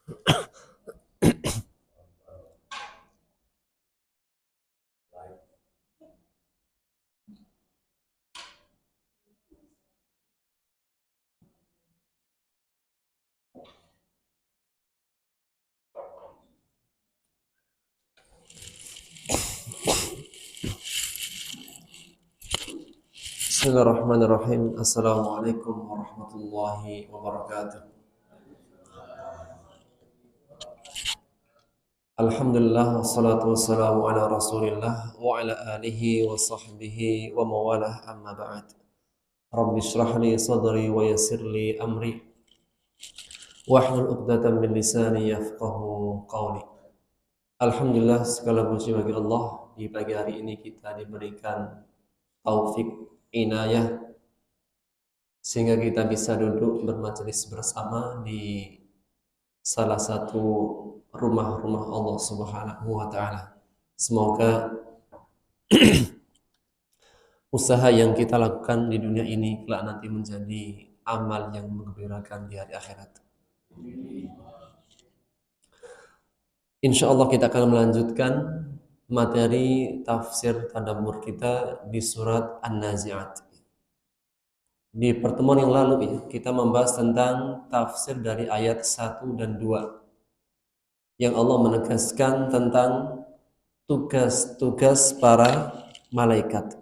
Bismillahirrahmanirrahim. Assalamualaikum warahmatullahi wabarakatuh. Alhamdulillah wassalatu wassalamu ala Rasulillah wa ala alihi wa sahbihi wa mawalah amma ba'd. Rabbi shrah li sadri wa yassir li amri wahlul 'uqdatam min lisani yafqahu qawli. Alhamdulillah, segala puji bagi Allah. Di pagi hari ini kita diberikan taufik, inayah, sehingga kita bisa duduk bermajelis bersama di salah satu rumah-rumah Allah Subhanahu wa taala. Semoga usaha yang kita lakukan di dunia ini kelak nanti menjadi amal yang menggembirakan di hari akhirat. Insya Allah kita akan melanjutkan materi tafsir tadabbur kita di surat An-Nazi'at. Di pertemuan yang lalu kita membahas tentang tafsir dari ayat 1 dan 2 yang Allah menegaskan tentang tugas-tugas para malaikat.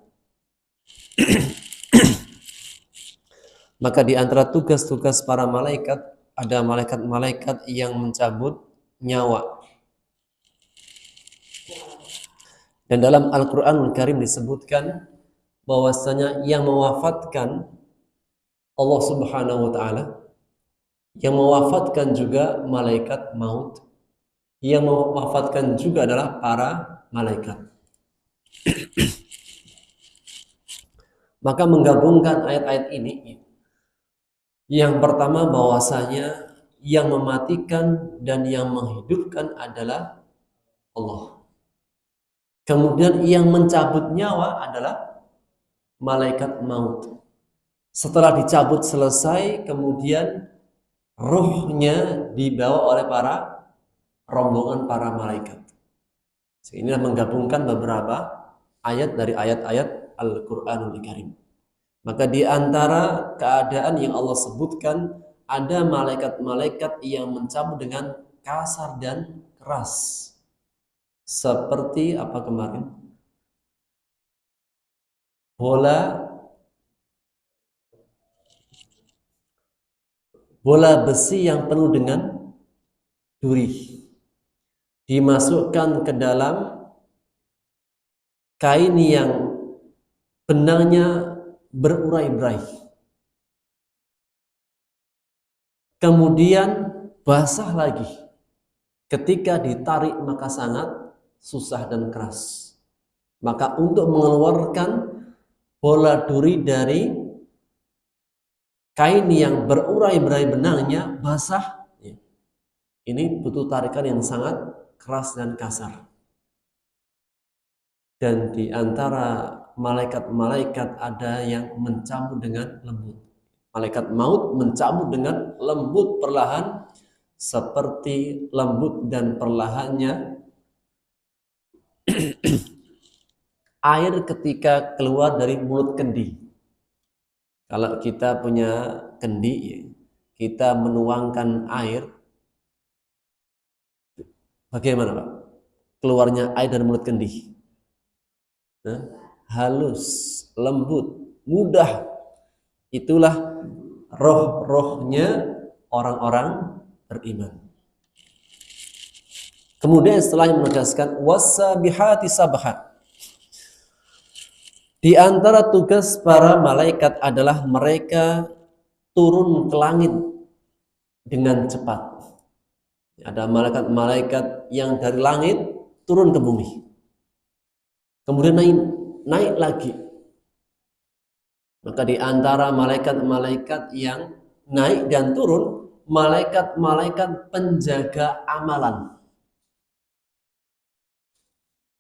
Maka di antara tugas-tugas para malaikat ada malaikat-malaikat yang mencabut nyawa. Dan dalam Al-Qur'anul Karim disebutkan bahwasanya yang mewafatkan Allah Subhanahu wa taala, yang mewafatkan juga malaikat maut, yang mewafatkan juga adalah para malaikat. Maka menggabungkan ayat-ayat ini, yang pertama bahwasanya yang mematikan dan yang menghidupkan adalah Allah. Kemudian yang mencabut nyawa adalah malaikat maut. Setelah dicabut selesai, kemudian ruhnya dibawa oleh para rombongan para malaikat. Inilah menggabungkan beberapa ayat dari ayat-ayat Al-Qur'anul Karim. Maka di antara keadaan yang Allah sebutkan, ada malaikat-malaikat yang mencabut dengan kasar dan keras. Seperti apa kemarin? Bola besi yang penuh dengan duri dimasukkan ke dalam kain yang benangnya berurai-urai, kemudian basah lagi. Ketika ditarik maka sangat susah dan keras. Maka untuk mengeluarkan bola duri dari kain yang berurai-urai benangnya basah, ini butuh tarikan yang sangat keras dan kasar. Dan di antara malaikat-malaikat ada yang mencabut dengan lembut. Malaikat maut mencabut dengan lembut perlahan, seperti lembut dan perlahannya air ketika keluar dari mulut kendi. Kalau kita punya kendi, kita menuangkan air, bagaimana Pak? Keluarnya air dari mulut kendi. Halus, lembut, mudah. Itulah roh-rohnya orang-orang beriman. Kemudian setelah menegaskan wasabihati sabha. Di antara tugas para malaikat adalah mereka turun ke langit dengan cepat. Ada malaikat-malaikat yang dari langit turun ke bumi. Kemudian naik lagi. Maka di antara malaikat-malaikat yang naik dan turun, malaikat-malaikat penjaga amalan.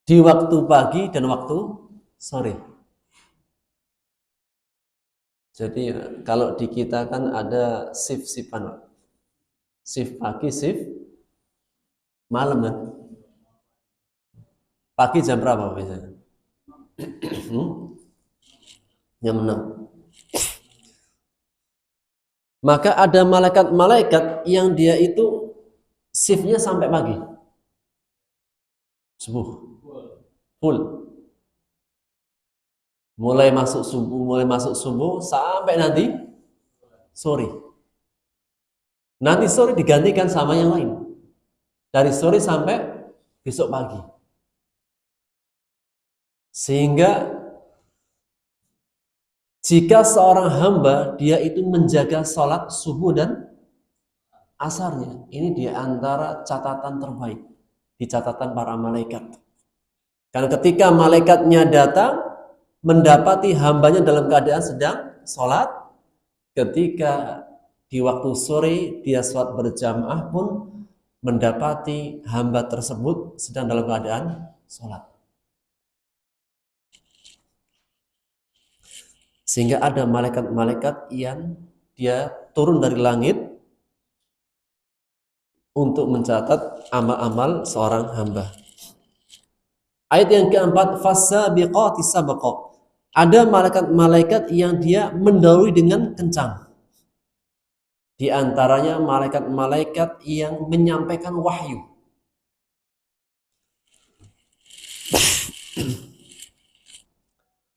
Di waktu pagi dan waktu sore. Jadi kalau di kita kan ada shift-shiftan. Shift pagi, shift Malam kan? Pagi jam berapa biasanya? Jam 6. Maka ada malaikat-malaikat yang dia itu shiftnya sampai pagi. Subuh. Full. Mulai masuk subuh sampai nanti sore. Nanti sore digantikan sama yang lain. Dari sore sampai besok pagi. Sehingga jika seorang hamba dia itu menjaga sholat subuh dan asarnya, ini di antara catatan terbaik di catatan para malaikat. Karena ketika malaikatnya datang mendapati hambanya dalam keadaan sedang sholat, ketika di waktu sore dia sholat berjamaah pun mendapati hamba tersebut sedang dalam keadaan sholat. Sehingga ada malaikat-malaikat yang dia turun dari langit untuk mencatat amal-amal seorang hamba. Ayat yang keempat, fasabiqati sabqa. Ada malaikat-malaikat yang dia mendahului dengan kencang. Di antaranya malaikat-malaikat yang menyampaikan wahyu.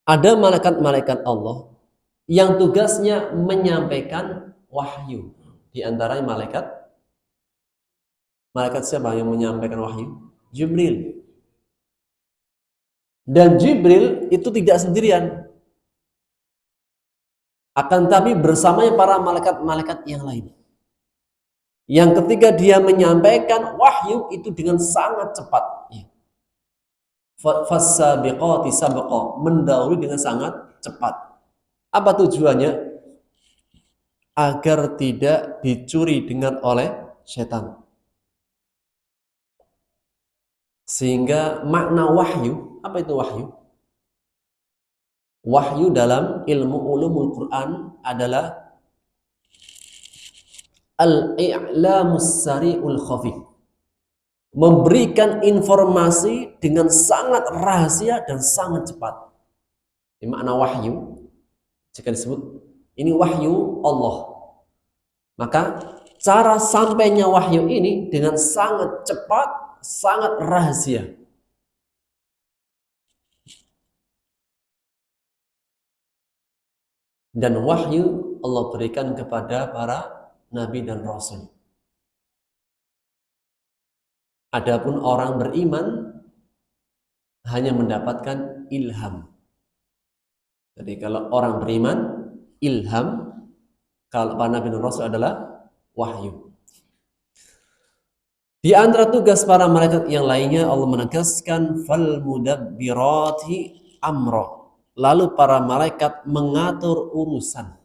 Ada malaikat-malaikat Allah yang tugasnya menyampaikan wahyu. Di antaranya malaikat siapa yang menyampaikan wahyu? Jibril. Dan Jibril itu tidak sendirian. Akan tapi bersamanya para malaikat-malaikat yang lain. Yang ketiga dia menyampaikan wahyu itu dengan sangat cepat. Fasabiqati sabqa, mendahului dengan sangat cepat. Apa tujuannya? Agar tidak dicuri dengan oleh setan. Sehingga makna wahyu, apa itu wahyu? Wahyu dalam ilmu ulumul Quran adalah al-i'lamus sari'ul khafif. Memberikan informasi dengan sangat rahasia dan sangat cepat. Ini makna wahyu. Jika disebut ini wahyu Allah, maka cara sampainya wahyu ini dengan sangat cepat, sangat rahasia. Dan wahyu Allah berikan kepada para nabi dan rasul. Adapun orang beriman hanya mendapatkan ilham. Jadi kalau orang beriman, ilham. Kalau para nabi dan rasul adalah wahyu. Di antara tugas para malaikat yang lainnya, Allah menegaskan fal mudabbirati amra. Lalu para malaikat mengatur urusan.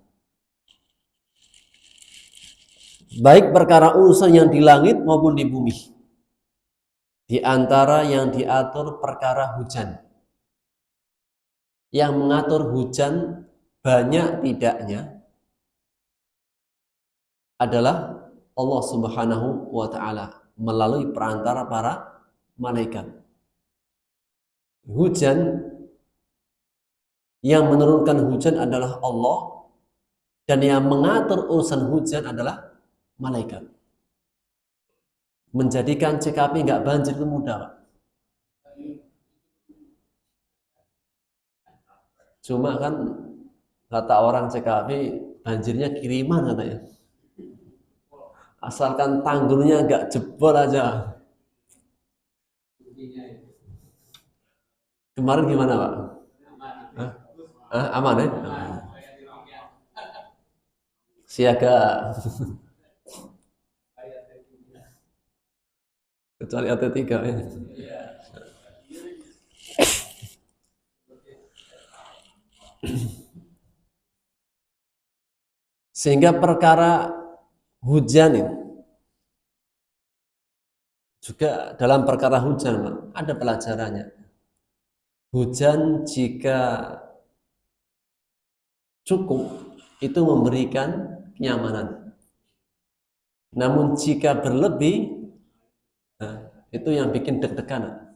Baik perkara urusan yang di langit maupun di bumi. Di antara yang diatur perkara hujan. Yang mengatur hujan banyak tidaknya adalah Allah Subhanahu wa ta'ala melalui perantara para malaikat. Hujan yang menurunkan hujan adalah Allah, dan yang mengatur urusan hujan adalah malaikat. Menjadikan CKP nggak banjir itu mudah, Pak. Cuma kan kata orang CKP banjirnya kiriman katanya. Asalkan tanggulnya nggak jebol aja. Kemarin gimana, Pak? Aman ya? Siaga. Kecuali AT3 ya. Sehingga perkara hujan ini juga dalam perkara hujan ada pelajarannya. Hujan jika cukup itu memberikan kenyamanan. Namun jika berlebih Itu yang bikin deg-degan.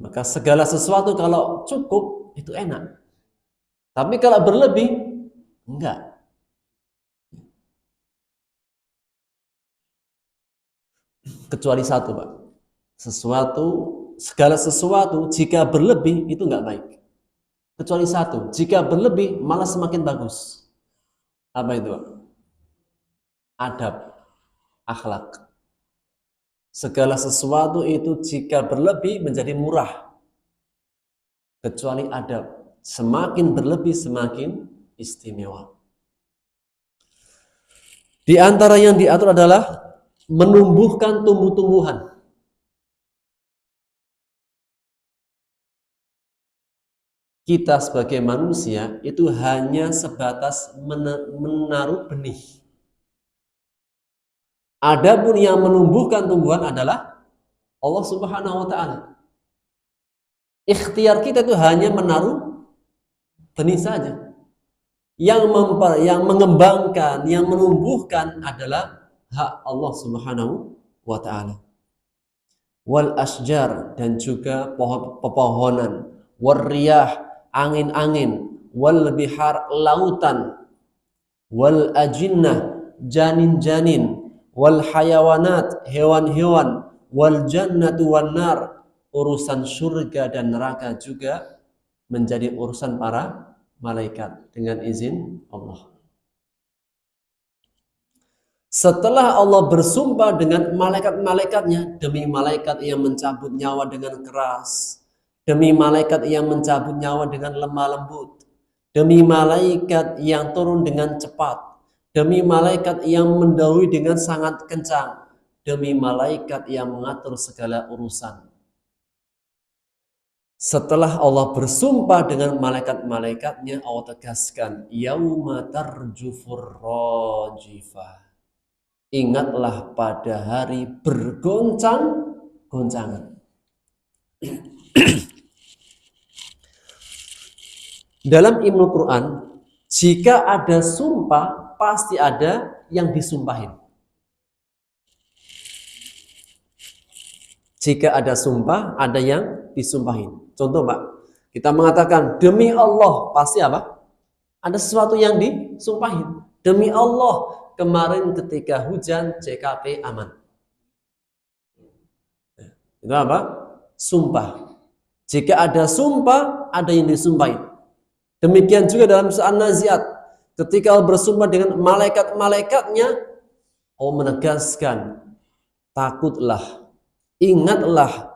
Maka segala sesuatu kalau cukup itu enak. Tapi kalau berlebih enggak. Kecuali satu, Pak. Segala sesuatu jika berlebih itu enggak baik. Kecuali satu, jika berlebih malah semakin bagus. Apa itu, Pak? Adab, akhlak. Segala sesuatu itu jika berlebih menjadi murah. Kecuali adab. Semakin berlebih semakin istimewa. Di antara yang diatur adalah menumbuhkan tumbuh-tumbuhan. Kita sebagai manusia itu hanya sebatas menaruh benih. Adapun yang menumbuhkan tumbuhan adalah Allah Subhanahu wa taala. Ikhtiar kita itu hanya menaruh benih saja. Yang mengembangkan, yang menumbuhkan adalah hak Allah Subhanahu wa taala. Wal asjar, dan juga pepohonan, wal riyah, angin-angin, wal bihar, lautan, wal ajinnah, janin-janin, wal hayawanat, hewan-hewan, wal jannatu wan nar, urusan surga dan neraka juga menjadi urusan para malaikat dengan izin Allah. Setelah Allah bersumpah dengan malaikat-malaikatnya, demi malaikat yang mencabut nyawa dengan keras, demi malaikat yang mencabut nyawa dengan lemah lembut, demi malaikat yang turun dengan cepat, demi malaikat yang mendahului dengan sangat kencang, demi malaikat yang mengatur segala urusan. Setelah Allah bersumpah dengan malaikat-malaikatnya, Allah tegaskan, yauma tarjufur rajifah. Ingatlah pada hari bergoncang-goncangan. Dalam ilmu Quran, jika ada sumpah, pasti ada yang disumpahin. Jika ada sumpah, ada yang disumpahin. Contoh, Pak, kita mengatakan demi Allah, pasti apa? Ada sesuatu yang disumpahin. Demi Allah, kemarin ketika hujan CKP aman. Itu apa? Sumpah. Jika ada sumpah, ada yang disumpahin. Demikian juga dalam surah An-Nazi'at, ketika Allah bersumpah dengan malaikat-malaikatnya, Allah menegaskan, takutlah, ingatlah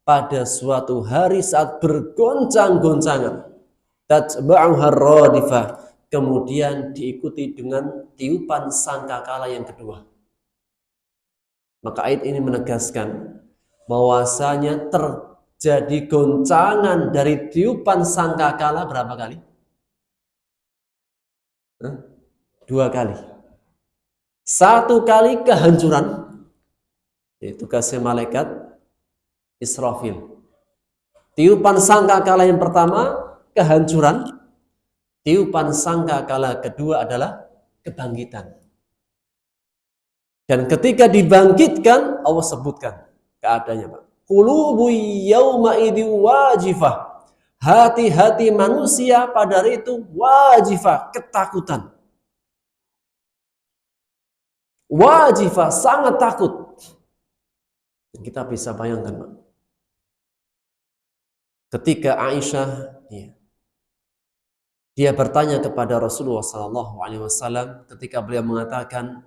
pada suatu hari saat bergoncang-goncangan, tatba'uha radifah, kemudian diikuti dengan tiupan sangkakala yang kedua. Maka ayat ini menegaskan bahwasanya terjadi goncangan dari tiupan sangkakala berapa kali? 2 kali. 1 kali kehancuran, yaitu tugasnya malaikat Israfil. Tiupan sangkakala yang pertama kehancuran, tiupan sangkakala kedua adalah kebangkitan. Dan ketika dibangkitkan, Allah sebutkan keadaannya, Pak. Qulubu yauma idzi wajifah. Hati-hati manusia pada hari itu wajifah, ketakutan. Wajifah, sangat takut. Kita bisa bayangkan, Pak. Ketika Aisyah, dia bertanya kepada Rasulullah SAW ketika beliau mengatakan,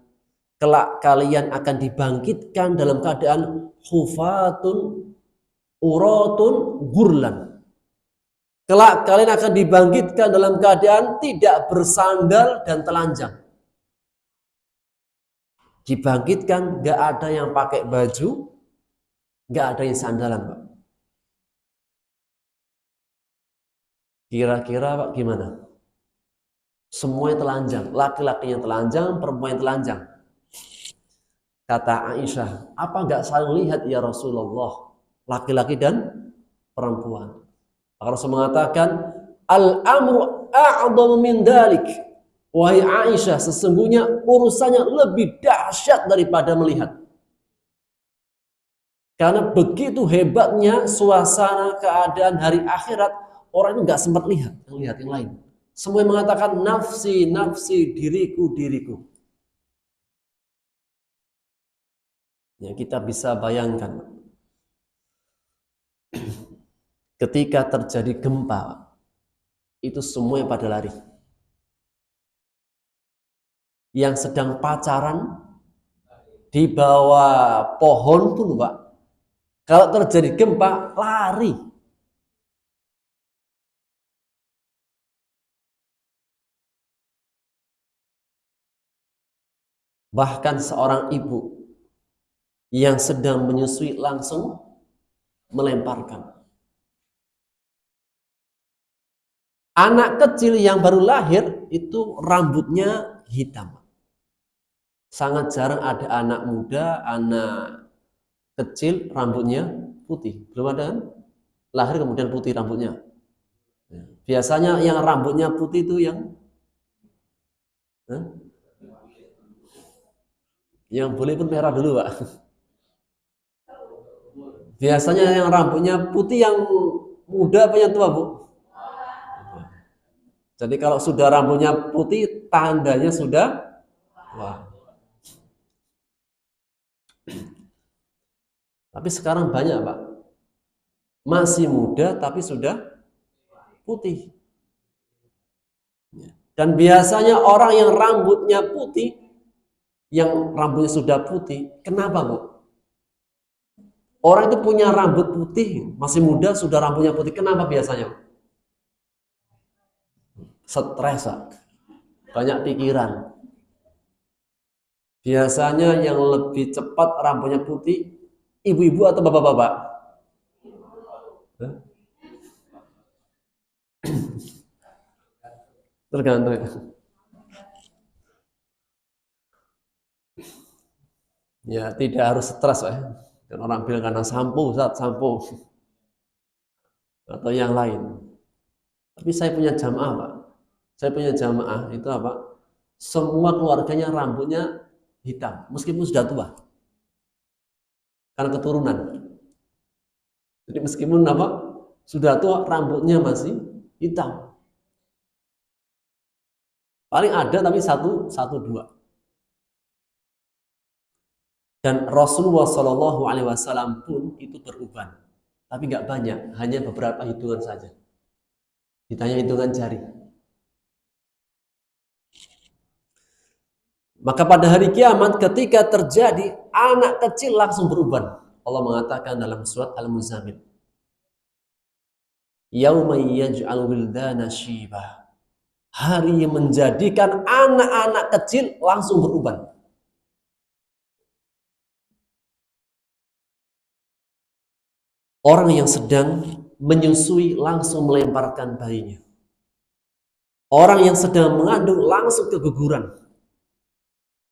kelak kalian akan dibangkitkan dalam keadaan hufatun uratun gurlan. Kelak kalian akan dibangkitkan dalam keadaan tidak bersandal dan telanjang. Dibangkitkan gak ada yang pakai baju, gak ada yang sandalan, Pak. Kira-kira, Pak, gimana? Semuanya telanjang, laki-lakinya telanjang, perempuan telanjang. Kata Aisyah, apa enggak saling lihat ya Rasulullah, laki-laki dan perempuan? Maka Rasul mengatakan, al-amru a'dhamu min dalik. Wahai Aisyah, sesungguhnya urusannya lebih dahsyat daripada melihat. Karena begitu hebatnya suasana keadaan hari akhirat, orang itu nggak sempat lihat yang lain. Semua yang mengatakan nafsi, nafsi, diriku, diriku. Ya, kita bisa bayangkan ketika terjadi gempa, itu semua yang pada lari. Yang sedang pacaran di bawah pohon pun, Pak, kalau terjadi gempa, lari. Bahkan seorang ibu yang sedang menyusui langsung melemparkan. Anak kecil yang baru lahir itu rambutnya hitam. Sangat jarang ada anak muda, anak kecil rambutnya putih. Belum ada kan? Lahir kemudian putih rambutnya. Biasanya yang rambutnya putih itu yang boleh pun merah dulu, Pak. Biasanya yang rambutnya putih yang muda apa yang tua, Bu? Jadi kalau sudah rambutnya putih, tandanya sudah wah. Tapi sekarang banyak, Pak. Masih muda tapi sudah putih. Dan biasanya orang yang rambutnya putih, yang rambutnya sudah putih, kenapa, Bu? Orang itu punya rambut putih, masih muda, sudah rambutnya putih. Kenapa biasanya? Stres, banyak pikiran. Biasanya yang lebih cepat rambutnya putih, ibu-ibu atau bapak-bapak? Tergantung. Ya, tidak harus stres, ya. Dan orang bilang karena sampo, sampo. Atau yang lain. Tapi saya punya jamaah, Pak. Saya punya jamaah itu apa? Semua keluarganya rambutnya hitam, meskipun sudah tua. Karena keturunan. Jadi meskipun apa? Sudah tua, rambutnya masih hitam. Paling ada tapi satu dua. Dan Rasulullah Shallallahu Alaihi Wasallam pun itu beruban, tapi nggak banyak, hanya beberapa hitungan saja. Ditanya hitungan jari. Maka pada hari kiamat ketika terjadi, anak kecil langsung beruban. Allah mengatakan dalam surat Al-Muzammil, Yauma yaj'al wildana syibah. Hari yang menjadikan anak-anak kecil langsung beruban. Orang yang sedang menyusui langsung melemparkan bayinya. Orang yang sedang mengandung langsung keguguran.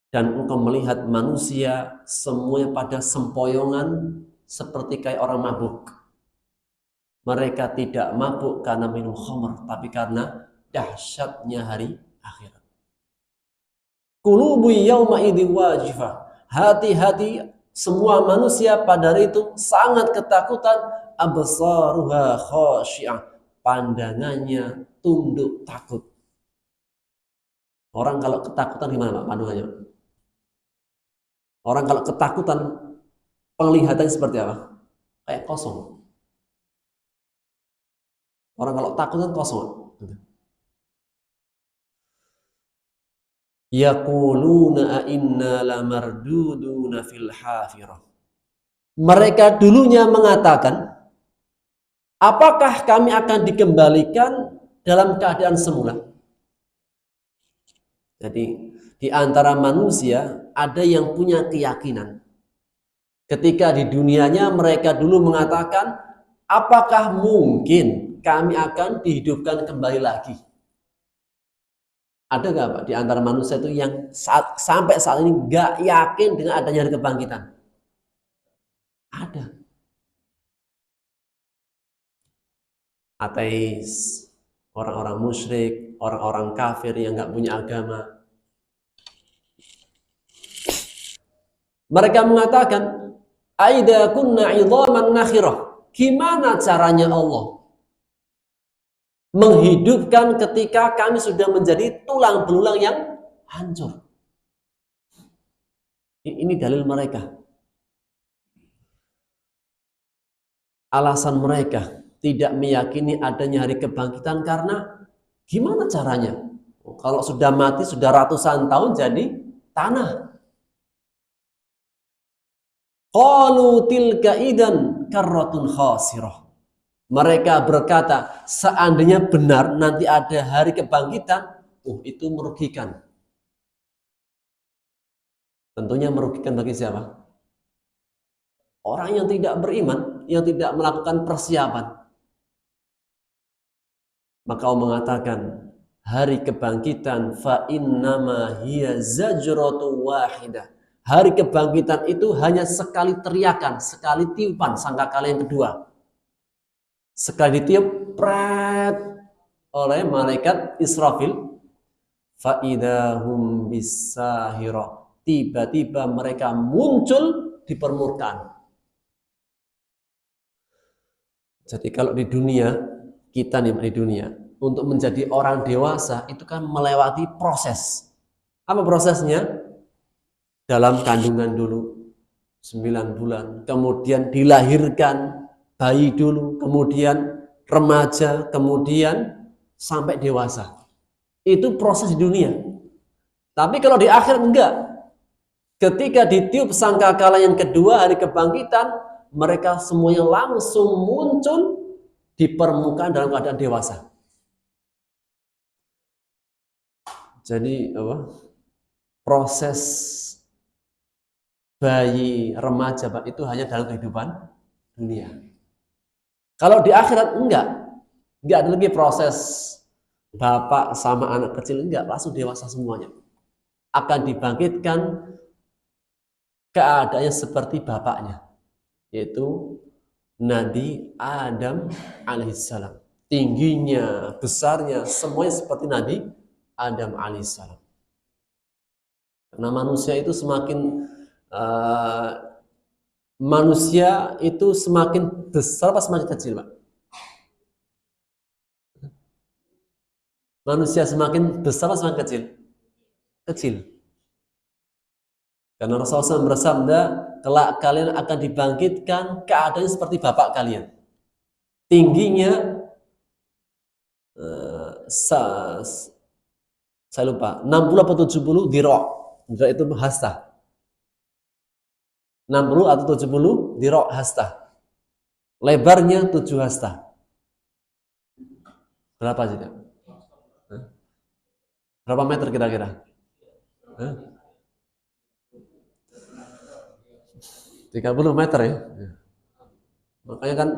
Dan engkau melihat manusia semuanya pada sempoyongan seperti kayak orang mabuk. Mereka tidak mabuk karena minum khamr, tapi karena dahsyatnya hari akhirat. Qulubu yawma idin wajifah. Hati-hati semua manusia pada hari itu sangat ketakutan. Absaruha khasyi'ah. Pandangannya tunduk takut. Orang kalau ketakutan gimana, Pak, pandangannya? Orang kalau ketakutan penglihatannya seperti apa? Kayak kosong. Orang kalau takut kan kosong. Yaquluna inna lamarduduna fil hafirah. Mereka dulunya mengatakan, apakah kami akan dikembalikan dalam keadaan semula? Jadi di antara manusia ada yang punya keyakinan. Ketika di dunianya mereka dulu mengatakan, apakah mungkin kami akan dihidupkan kembali lagi? Ada nggak, Pak, di antara manusia itu yang sampai saat ini nggak yakin dengan adanya hari kebangkitan? Ada. Ateis, orang-orang musyrik, orang-orang kafir yang nggak punya agama. Mereka mengatakan, "Aida kunna 'idhaman nakhirah." Gimana caranya Allah menghidupkan ketika kami sudah menjadi tulang belulang yang hancur? Ini dalil mereka. Alasan mereka tidak meyakini adanya hari kebangkitan karena gimana caranya? Kalau sudah mati sudah ratusan tahun jadi tanah. Qalu tilka idan karratun khasirah. Mereka berkata, seandainya benar nanti ada hari kebangkitan, itu merugikan. Tentunya merugikan bagi siapa? Orang yang tidak beriman, yang tidak melakukan persiapan. Maka Allah mengatakan, hari kebangkitan fa innama hiya zajratu wahidah. Hari kebangkitan itu hanya sekali teriakan, sekali tiupan sangkakala yang kedua. Sekali ditiup pret oleh malaikat Israfil, fa idahum bisahira. Tiba-tiba mereka muncul di permukaan. Jadi kalau di dunia, kita nih di dunia, untuk menjadi orang dewasa itu kan melewati proses. Apa prosesnya? Dalam kandungan dulu 9 bulan, kemudian dilahirkan bayi dulu, kemudian remaja, kemudian sampai dewasa. Itu proses di dunia. Tapi kalau di akhir enggak. Ketika ditiup sangkakala yang kedua hari kebangkitan, mereka semuanya langsung muncul di permukaan dalam keadaan dewasa. Jadi proses bayi remaja itu hanya dalam kehidupan dunia. Kalau di akhirat enggak ada lagi proses bapak sama anak kecil, enggak, langsung dewasa semuanya. Akan dibangkitkan keadaannya seperti bapaknya, yaitu Nabi Adam alaihissalam. Tingginya, besarnya, semuanya seperti Nabi Adam alaihissalam. Karena manusia itu semakin besar apa semakin kecil, Pak? Manusia semakin besar apa semakin kecil? Kecil. Karena Rasulullah SAW bersabda, kelak kalian akan dibangkitkan keadaannya seperti bapak kalian. Tingginya saya lupa, 60 atau 70 dirok. Dirok itu hasta. 60 atau 70 dirok hasta. Lebarnya 7 hasta. Berapa sih? Berapa meter kira-kira? 30 meter ya. Makanya kan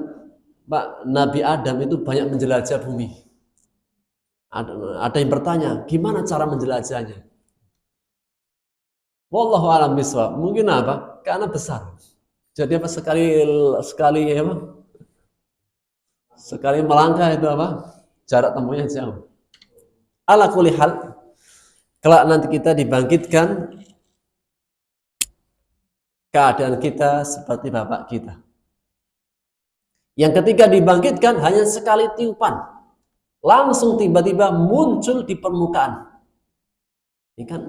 Pak, Nabi Adam itu banyak menjelajah bumi. Ada yang bertanya, gimana cara menjelajahnya? Wallahu a'lam bishawab. Mungkin apa? Karena besar. Jadi apa sekali melangkah itu apa? Jarak tempuhnya jauh. Ala kulli hal, kelak nanti kita dibangkitkan keadaan kita seperti bapak kita. Yang ketika dibangkitkan hanya sekali tiupan, langsung tiba-tiba muncul di permukaan. Ini kan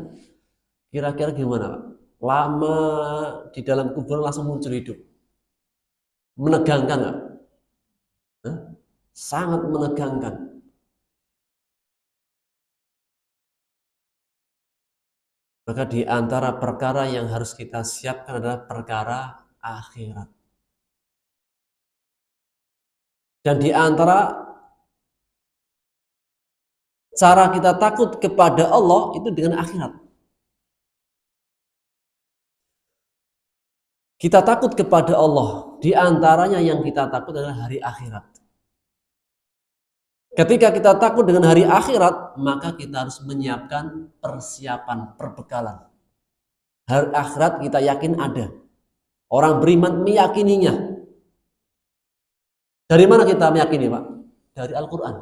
kira-kira gimana, Pak? Lama di dalam kuburan langsung muncul hidup. Menegangkan, Pak? Sangat menegangkan. Maka di antara perkara yang harus kita siapkan adalah perkara akhirat. Dan di antara cara kita takut kepada Allah itu dengan akhirat. Kita takut kepada Allah, di antaranya yang kita takut adalah hari akhirat. Ketika kita takut dengan hari akhirat, maka kita harus menyiapkan persiapan, perbekalan. Hari akhirat kita yakin ada. Orang beriman meyakininya. Dari mana kita meyakini, Pak? Dari Al-Quran.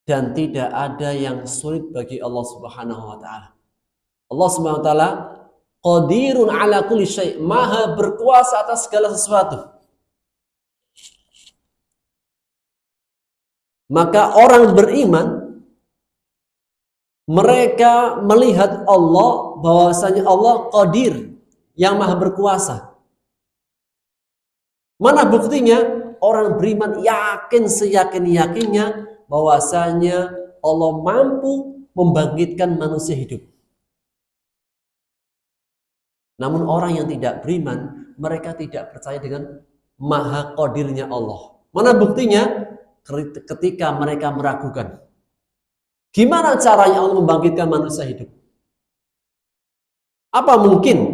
dan tidak ada yang sulit bagi Allah Subhanahu wa taala. Allah Subhanahu wa taala qadirun ala kulli syai', maha berkuasa atas segala sesuatu. Maka orang beriman mereka melihat Allah bahwasanya Allah qadir, yang maha berkuasa. Mana buktinya? Orang beriman yakin seyakin-yakinnya bahwasanya Allah mampu membangkitkan manusia hidup. Namun orang yang tidak beriman, mereka tidak percaya dengan maha qadirnya Allah. Mana buktinya? Ketika mereka meragukan. Gimana caranya Allah membangkitkan manusia hidup? Apa mungkin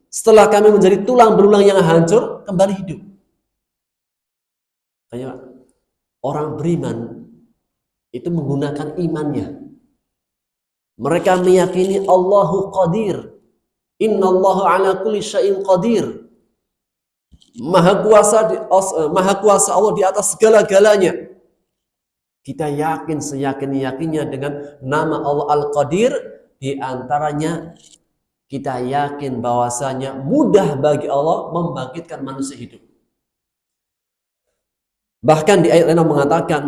setelah kami menjadi tulang belulang yang hancur, kembali hidup? Kayak orang beriman itu menggunakan imannya. Mereka meyakini Allahu qadir. Innallaha ala kulli syai'in qadir. Maha kuasa Allah di atas segala-galanya. Kita yakin seyakin-yakinnya dengan nama Allah Al-Qadir. Di antaranya kita yakin bahwasanya mudah bagi Allah membangkitkan manusia hidup. Bahkan di ayat lain mengatakan,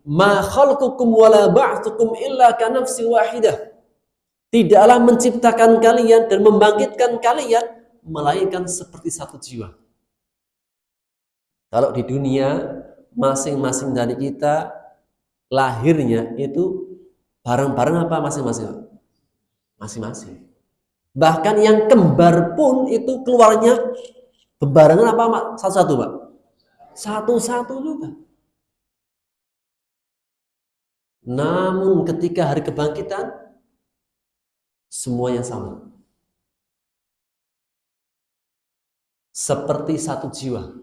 "Ma khalqukum wala ba'tsukum illa ka nafsin wahidah." Tidaklah menciptakan kalian dan membangkitkan kalian melainkan seperti satu jiwa. Kalau di dunia masing-masing dari kita lahirnya itu bareng-bareng apa masing-masing? Masing-masing. Bahkan yang kembar pun itu keluarnya bebarengan apa satu-satu, Pak? Satu-satu juga. Namun ketika hari kebangkitan semuanya sama. Seperti satu jiwa.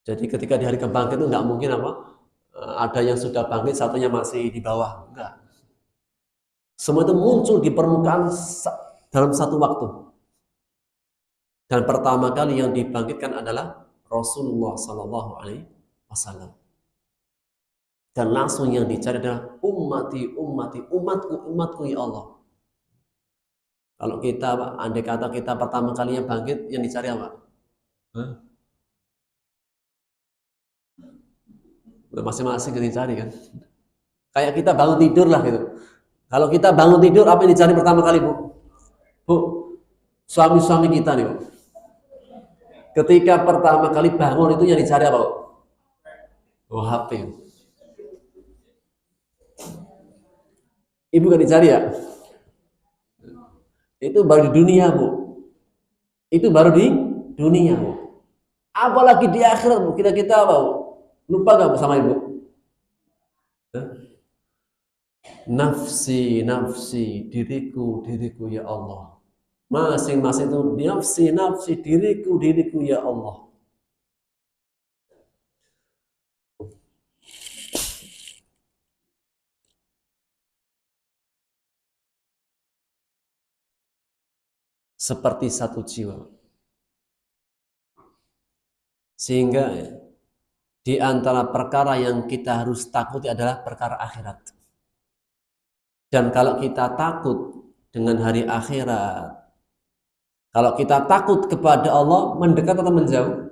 Jadi ketika di hari kebangkitan itu nggak mungkin apa? Ada yang sudah bangkit, satunya masih di bawah. Enggak. Semua itu muncul di permukaan dalam satu waktu. Dan pertama kali yang dibangkitkan adalah Rasulullah Sallallahu Alaihi Wasallam. Dan langsung yang dicari adalah ummati, umatku ya Allah. Kalau kita, Pak, andai kata kita pertama kalinya bangkit, yang dicari apa? Masing-masing yang dicari kan? Kayak kita bangun tidur lah gitu. Kalau kita bangun tidur, apa yang dicari pertama kali, Bu? Bu, suami-suami kita nih, Bu. Ketika pertama kali bangun itu yang dicari apa, Bu? Oh, HP. Ibu gak dicari ya? Itu baru di dunia, Bu. Itu baru di dunia, Bu. Apalagi di akhirat, Bu. Kita apa, Bu? Lupa gak, Bu, sama Ibu? Nafsi, nafsi, diriku, diriku ya Allah. Masing-masing itu nafsi, nafsi, diriku, diriku ya Allah. Seperti satu jiwa. Sehingga di antara perkara yang kita harus takuti adalah perkara akhirat. Dan kalau kita takut dengan hari akhirat, kalau kita takut kepada Allah, mendekat atau menjauh?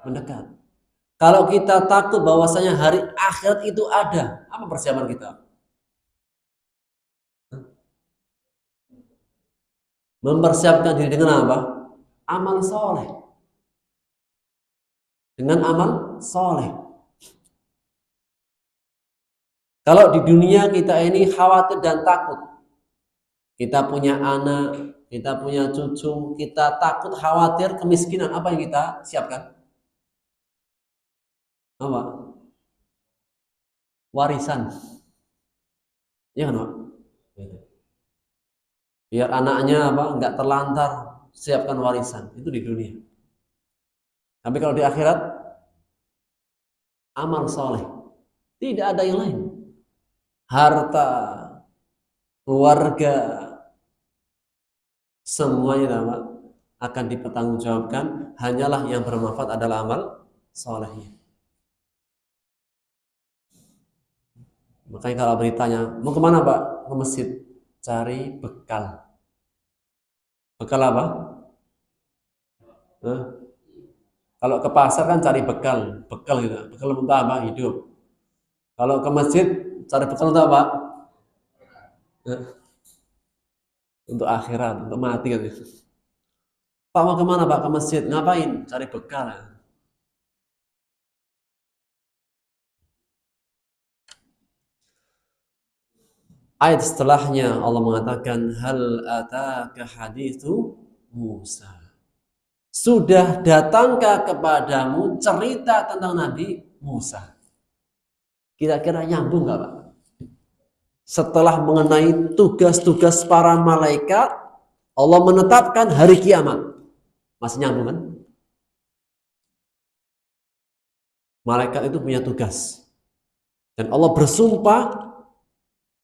Mendekat. Kalau kita takut bahwasanya hari akhirat itu ada, apa persiapan kita? Mempersiapkan diri dengan apa? Amal soleh. Dengan amal soleh. Kalau di dunia kita ini khawatir dan takut. Kita punya anak, kita punya cucu, kita takut, khawatir, kemiskinan. Apa yang kita siapkan? Apa? Warisan. Ya kan, Pak? Biar anaknya apa? Enggak terlantar, siapkan warisan. Itu di dunia. Tapi kalau di akhirat, amal soleh. Tidak ada yang lain. Harta, keluarga, semuanya apa? Akan dipertanggungjawabkan. Hanyalah yang bermanfaat adalah amal solehnya. Makanya kalau beritanya, mau kemana Pak? Ke masjid. Cari bekal. Bekal apa? Hah? Kalau ke pasar kan cari bekal. Bekal gitu. Bekal untuk apa? Hidup. Kalau ke masjid, cari bekal untuk apa? Hah? Untuk akhirat, untuk mati gitu. Pak mau kemana Pak? Ke masjid. Ngapain? Cari bekal. Ayat setelahnya Allah mengatakan hal ataka hadithu Musa. Sudah datangkah kepadamu cerita tentang Nabi Musa? Kira-kira nyambung nggak Pak? Setelah mengenai tugas-tugas para malaikat, Allah menetapkan hari kiamat. Masih nyambung kan? Malaikat itu punya tugas. Dan Allah bersumpah,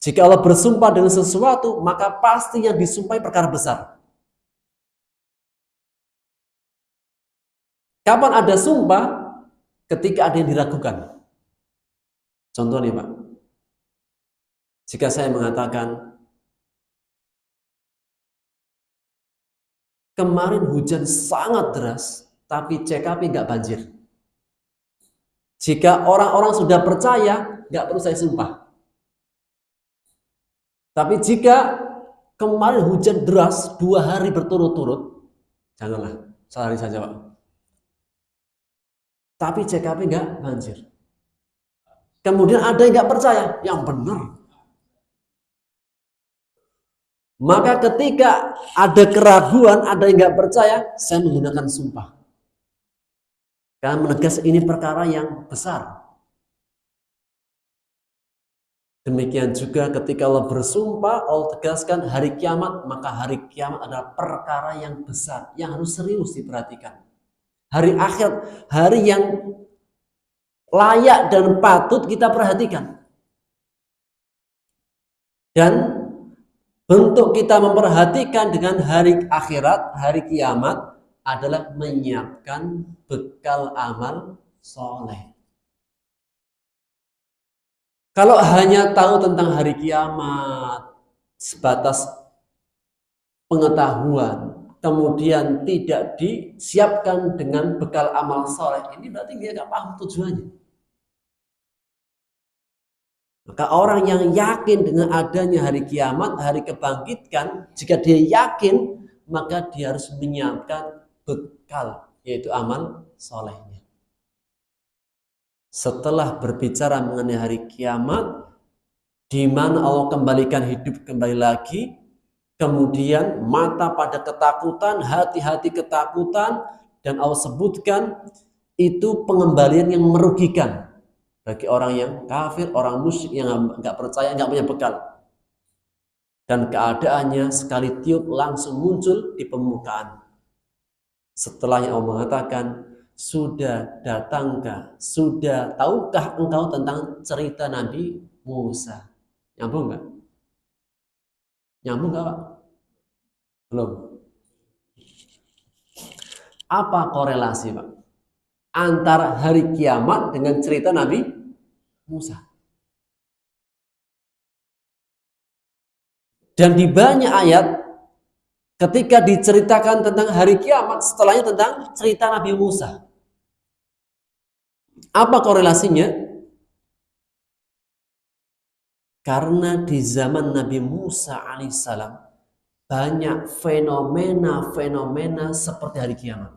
jika Allah bersumpah dengan sesuatu, maka pasti yang disumpahi perkara besar. Kapan ada sumpah? Ketika ada yang diragukan. Contoh nih Pak, jika saya mengatakan, kemarin hujan sangat deras, tapi CKP nggak banjir. Jika orang-orang sudah percaya, nggak perlu saya sumpah. Tapi jika kemarin hujan deras 2 hari berturut-turut, janganlah, sehari saja Pak. Tapi CKP nggak banjir. Kemudian ada yang nggak percaya, yang benar. Maka ketika ada keraguan, ada yang nggak percaya, saya menggunakan sumpah. Karena menegas ini perkara yang besar. Demikian juga ketika Allah bersumpah, Allah tegaskan hari kiamat, maka hari kiamat adalah perkara yang besar, yang harus serius diperhatikan. Hari akhir, hari yang layak dan patut kita perhatikan. Dan bentuk kita memperhatikan dengan hari akhirat, hari kiamat adalah menyiapkan bekal amal soleh. Kalau hanya tahu tentang hari kiamat sebatas pengetahuan, kemudian tidak disiapkan dengan bekal amal soleh, ini berarti dia nggak paham tujuannya. Maka orang yang yakin dengan adanya hari kiamat, hari kebangkitan, jika dia yakin, maka dia harus menyiapkan bekal, yaitu amal solehnya. Setelah berbicara mengenai hari kiamat, di mana Allah kembalikan hidup kembali lagi, kemudian mata pada ketakutan, hati-hati ketakutan, dan Allah sebutkan itu pengembalian yang merugikan bagi orang yang kafir, orang musyrik yang nggak percaya, nggak punya bekal. Dan keadaannya sekali tiup langsung muncul di permukaan. Setelahnya Allah mengatakan, sudah datangkah, sudah tahukah engkau tentang cerita Nabi Musa? Nyambung nggak? Nyambung nggak Pak? Belum. Apa korelasi Pak antara hari kiamat dengan cerita Nabi Musa? Dan di banyak ayat ketika diceritakan tentang hari kiamat, setelahnya tentang cerita Nabi Musa. Apa korelasinya? Karena di zaman Nabi Musa alaihissalam banyak fenomena-fenomena seperti hari kiamat.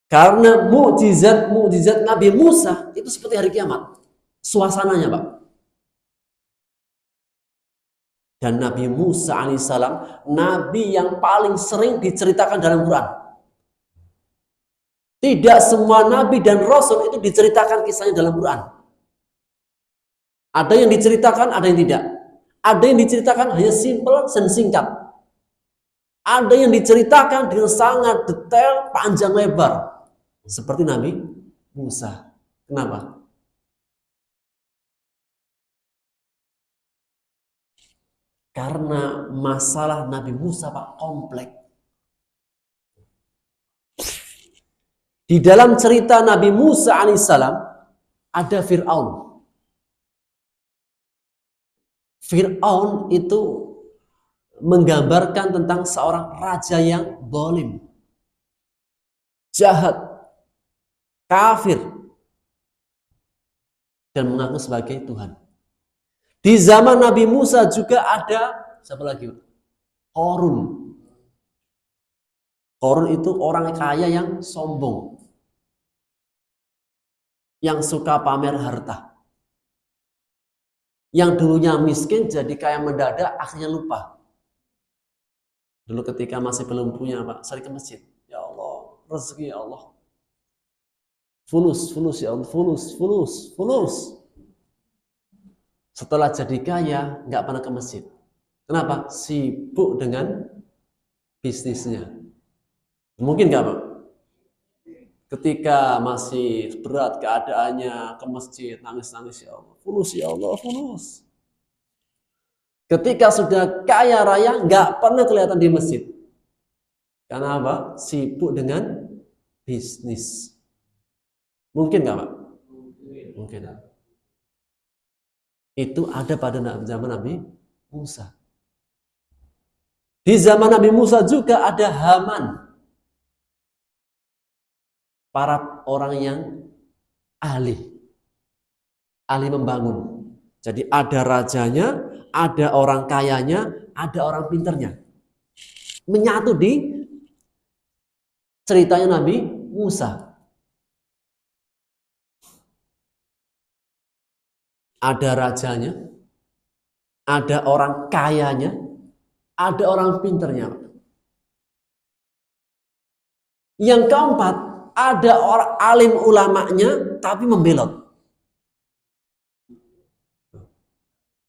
Karena mukjizat Nabi Musa itu seperti hari kiamat. Suasananya Pak. Dan Nabi Musa alaihissalam, Nabi yang paling sering diceritakan dalam Quran. Tidak semua Nabi dan Rasul itu diceritakan kisahnya dalam Quran. Ada yang diceritakan, ada yang tidak. Ada yang diceritakan hanya simpel dan singkat. Ada yang diceritakan dengan sangat detail, panjang lebar. Seperti Nabi Musa. Kenapa? Karena masalah Nabi Musa Pak kompleks. Di dalam cerita Nabi Musa alaihissalam ada Fir'aun. Fir'aun itu menggambarkan tentang seorang raja yang zalim, jahat, kafir, dan mengaku sebagai Tuhan. Di zaman Nabi Musa juga ada siapa lagi? Qarun. Qarun itu orang kaya yang sombong, yang suka pamer harta. Yang dulunya miskin jadi kaya mendadak, akhirnya lupa. Dulu ketika masih belum punya, Pak, sering ke masjid. Ya Allah, rezeki ya Allah. Fulus ya Allah, fulus. Setelah jadi kaya, nggak pernah ke masjid. Kenapa? Sibuk dengan bisnisnya. Mungkin nggak, Pak? Ketika masih berat keadaannya, ke masjid, nangis-nangis, ya Allah, fulus. Ketika sudah kaya raya, nggak pernah kelihatan di masjid. Karena apa? Sibuk dengan bisnis. Mungkin nggak, Pak? Mungkin. Itu ada pada zaman Nabi Musa. Di zaman Nabi Musa juga ada Haman. Para orang yang ahli membangun. Jadi ada rajanya, ada orang kayanya, ada orang pinternya. Menyatu di ceritanya Nabi Musa. Ada rajanya, ada orang kayanya, ada orang pinternya. Yang keempat, ada orang alim ulamanya tapi membelot.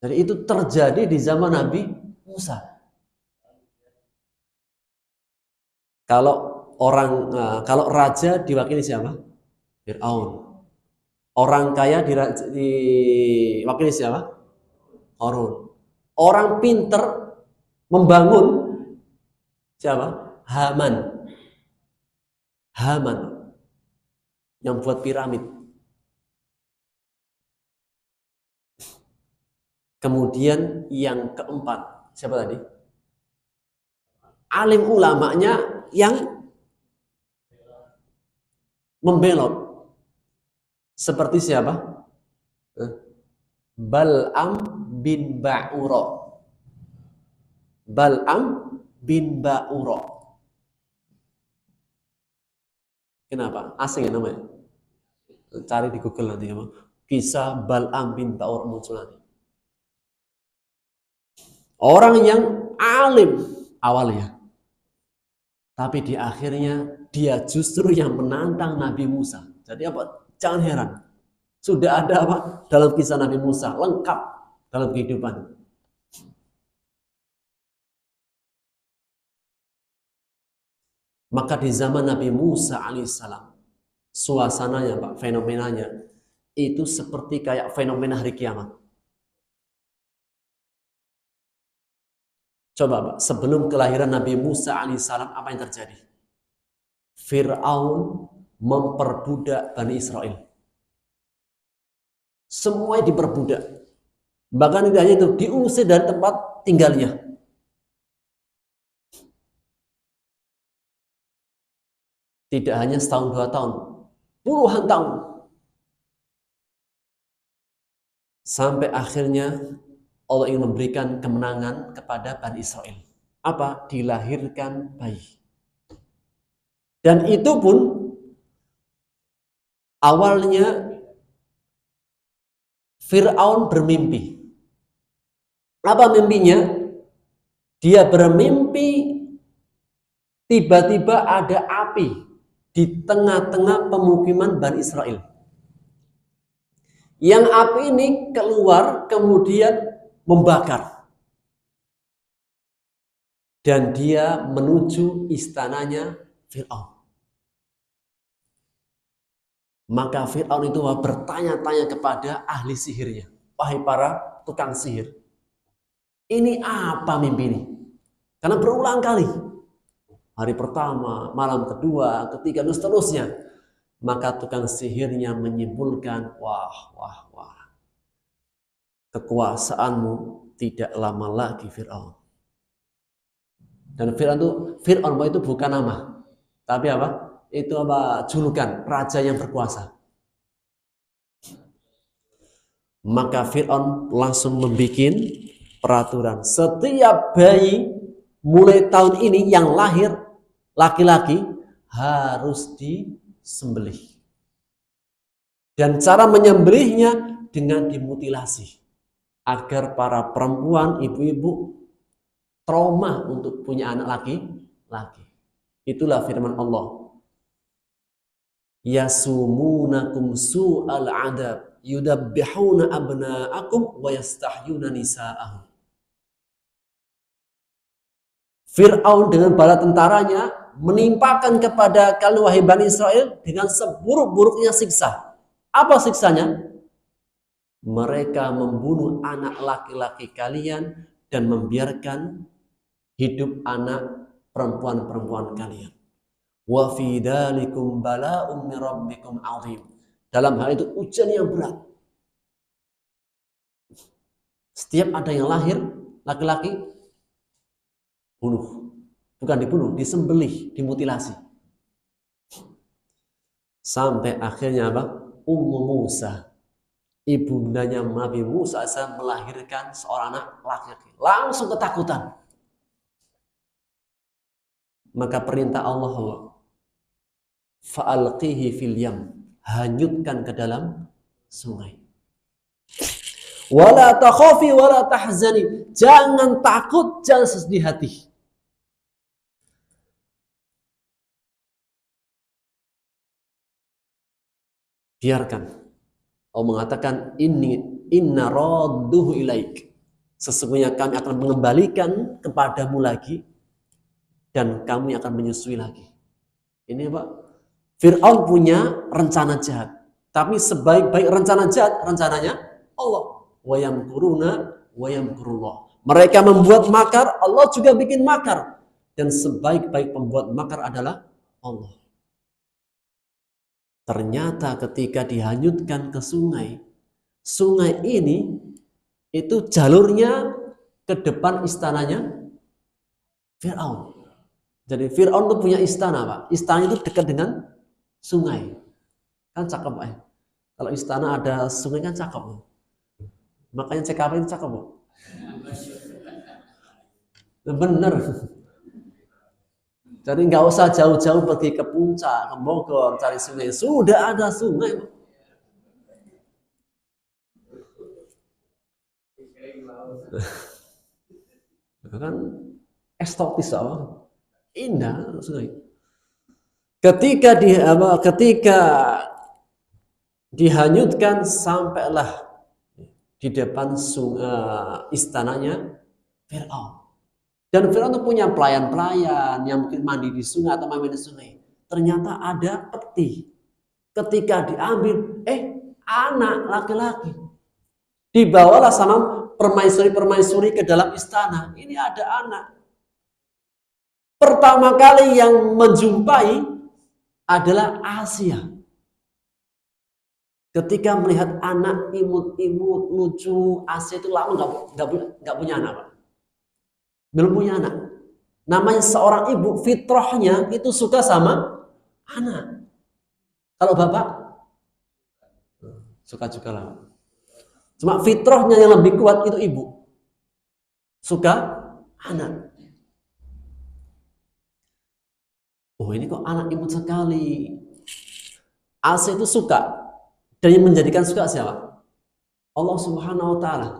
Jadi itu terjadi di zaman Nabi Musa. Kalau raja diwakili siapa? Fir'aun. Orang kaya diwakili siapa? Qarun. Orang pinter membangun siapa? Haman yang buat piramid. Kemudian yang keempat, siapa tadi? Alim ulamanya yang membelot. Seperti siapa? Bal'am bin Ba'ura. Kenapa? Asing ya namanya. Cari di Google nanti ya. Kisah Bal'am bin Ba'ura muncul nanti. Orang yang alim awalnya. Tapi di akhirnya dia justru yang menantang Nabi Musa. Jadi apa? Jangan heran. Sudah ada apa? Dalam kisah Nabi Musa. Lengkap dalam kehidupan. Maka di zaman Nabi Musa alaihissalam, suasananya, Pak, fenomenanya itu seperti kayak fenomena hari kiamat. Coba, Pak, sebelum kelahiran Nabi Musa alaihissalam, apa yang terjadi? Fir'aun memperbudak Bani Israel. Semuanya diperbudak. Bahkan tidak hanya itu, diusir dari tempat tinggalnya. Tidak hanya setahun 2 tahun, puluhan tahun. Sampai akhirnya Allah ingin memberikan kemenangan kepada Bani Israel. Apa? Dilahirkan bayi. Dan itu pun awalnya Fir'aun bermimpi. Apa mimpinya? Dia bermimpi tiba-tiba ada api di tengah-tengah pemukiman Bani Israel. Yang api ini keluar kemudian membakar. Dan dia menuju istananya Fir'aun. Maka Fir'aun itu bertanya-tanya kepada ahli sihirnya. Wahai para tukang sihir, ini apa mimpi ini? Karena berulang kali. Hari pertama, malam kedua, ketiga, dan seterusnya. Maka tukang sihirnya menyimpulkan, wah, kekuasaanmu tidak lama lagi Fir'aun. Dan Fir'aun itu bukan nama, tapi apa? Itu apa? Julukan raja yang berkuasa. Maka Fir'aun langsung membuat peraturan, setiap bayi mulai tahun ini yang lahir laki-laki harus disembelih. Dan cara menyembelihnya dengan dimutilasi, agar para perempuan, ibu-ibu trauma untuk punya anak laki-laki. Itulah firman Allah. Yasumunakum su'al adab yudabbihuna abna'akum wa yastahyuna nisa'ahum. Fir'aun dengan bala tentaranya menimpakan kepada kalian wahai Bani Israel dengan seburuk-buruknya siksa. Apa siksanya? Mereka membunuh anak laki-laki kalian dan membiarkan hidup anak perempuan-perempuan kalian. Wa fi dzalikum bala'un min rabbikum 'adzim. Dalam hal itu ujian yang berat. Setiap ada yang lahir laki-laki, bunuh. Bukan dibunuh, disembelih, dimutilasi. Sampai akhirnya apa? Ummu Musa, ibundanya Nabi Musa melahirkan seorang anak laki-laki. Langsung ketakutan. Maka perintah Allah, fa'alqihi fil yam, hanyutkan ke dalam sungai. Wala takhafi wala tahzani, jangan takut, jangan sedih hati. Biarkan. Allah mengatakan, inna radduhu ilaik, sesungguhnya kami akan mengembalikan kepadamu lagi dan kamu yang akan menyusui lagi. Ini Pak, Fir'aun punya rencana jahat, tapi sebaik-baik rencana jahat, rencananya Allah. Wa yamkuruna wa yamkurullah. Mereka membuat makar, Allah juga bikin makar. Dan sebaik-baik pembuat makar adalah Allah. Ternyata ketika dihanyutkan ke sungai, sungai ini itu jalurnya ke depan istananya Fir'aun. Jadi Fir'aun itu punya istana, Pak. Istana itu dekat dengan sungai. Kan cakep, Pak. Kalau istana ada sungai kan cakep. Makanya CKP itu cakep, Bu. Bener. Jadi nggak usah jauh-jauh pergi ke Puncak, ke Bogor, cari sungai. Sudah ada sungai. Kan estetis apa? Indah sungai. Ketika dihanyutkan, sampailah di depan istananya Fir'aun. Dan Fir'aun itu punya pelayan-pelayan yang mungkin mandi di sungai atau main di sungai. Ternyata ada peti. Ketika diambil, anak laki-laki. Dibawalah sama permaisuri-permaisuri ke dalam istana. Ini ada anak. Pertama kali yang menjumpai adalah Asia. Ketika melihat anak imut-imut, lucu, Asia itu lama nggak punya anak, Pak. Belum punya anak. Namanya seorang ibu, fitrahnya itu suka sama anak. Kalau bapak suka juga lah. Cuma fitrahnya yang lebih kuat itu ibu. Suka anak. Oh, ini kok anak imut sekali. Asia itu suka. Dan yang menjadikan suka siapa? Allah Subhanahu wa ta'ala.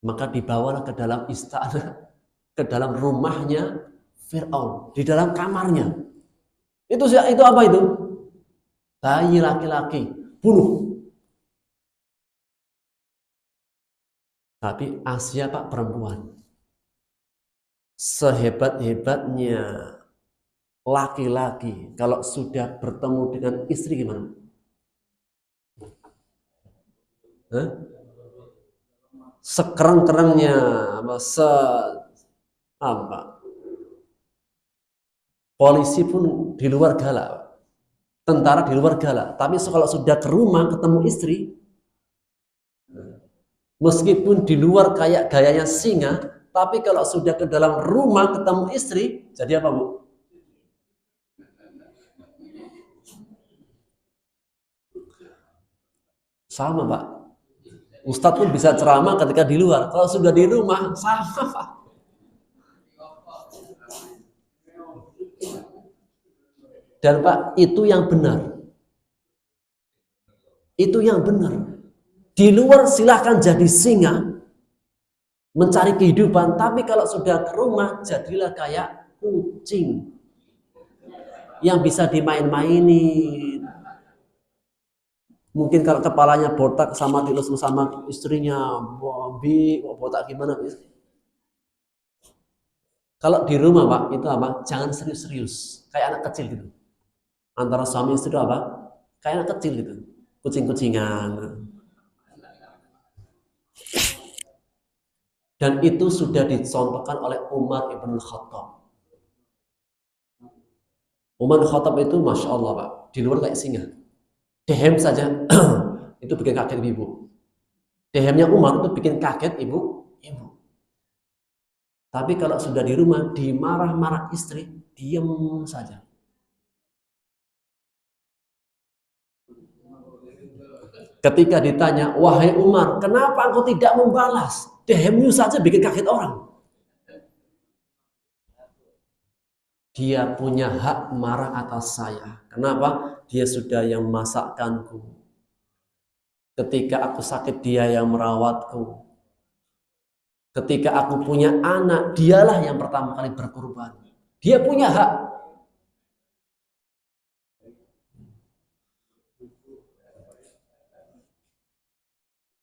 Maka dibawalah ke dalam istana, ke dalam rumahnya Fir'aun, di dalam kamarnya. Itu apa itu? Bayi laki-laki, bunuh. Tapi Asia, Pak, perempuan. Sehebat-hebatnya laki-laki, kalau sudah bertemu dengan istri gimana? Sekereng-kerengnya, polisi pun di luar galak. tentara di luar gala. Tapi kalau sudah ke rumah ketemu istri, meskipun di luar kayak gayanya singa, tapi kalau sudah ke dalam rumah ketemu istri, jadi apa, Bu? Sama, Pak. Ustadz pun bisa ceramah ketika di luar. Kalau sudah di rumah, sama, Pak. Dan Pak, itu yang benar. Itu yang benar. Di luar silahkan jadi singa, mencari kehidupan, tapi kalau sudah ke rumah, jadilah kayak kucing yang bisa dimain-mainin. Mungkin kalau kepalanya botak sama dilus sama istrinya, Bi, botak gimana? Kalau di rumah, Pak, itu apa? Jangan serius-serius, kayak anak kecil gitu. Antara suami istri itu apa? Kayak anak kecil gitu, kucing-kucingan. Dan itu sudah dicontohkan oleh Umar ibn Khattab. Umar ibn Khattab itu Masya Allah, Pak, di luar kayak singa. Dehem saja itu bikin kaget ibu. Dehemnya Umar itu bikin kaget ibu. Tapi kalau sudah di rumah, dimarah-marah istri, diam saja. Ketika ditanya, wahai Umar, kenapa engkau tidak membalas? Dehemmu saja bikin kaget orang. Dia punya hak marah atas saya. Kenapa? Dia sudah yang masakkanku. Ketika aku sakit, dia yang merawatku. Ketika aku punya anak, dialah yang pertama kali berkorban. Dia punya hak.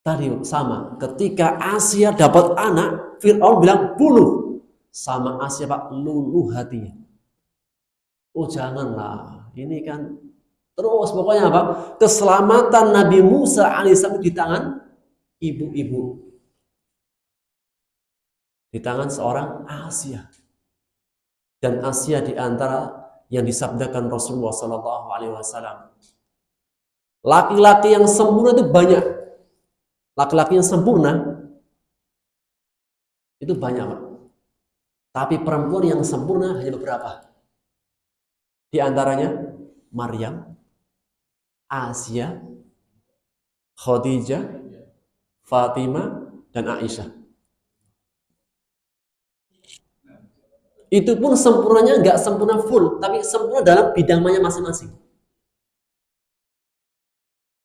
Tadi sama, ketika Asia dapat anak, Fir'aun bilang bunuh. Sama Asia, Pak, luluh hatinya. Oh janganlah, ini kan terus pokoknya apa? Keselamatan Nabi Musa alaihissalam di tangan ibu-ibu. Di tangan seorang Asia. Dan Asia di antara yang disabdakan Rasulullah Sallallahu Alaihi Wasallam. Laki-laki yang sempurna itu banyak. Laki-laki yang sempurna itu banyak, Pak. Tapi perempuan yang sempurna hanya beberapa. Di antaranya Maryam, Asia, Khadijah, Fatimah, dan Aisyah. Itu pun sempurnanya nggak sempurna full, tapi sempurna dalam bidangnya masing-masing.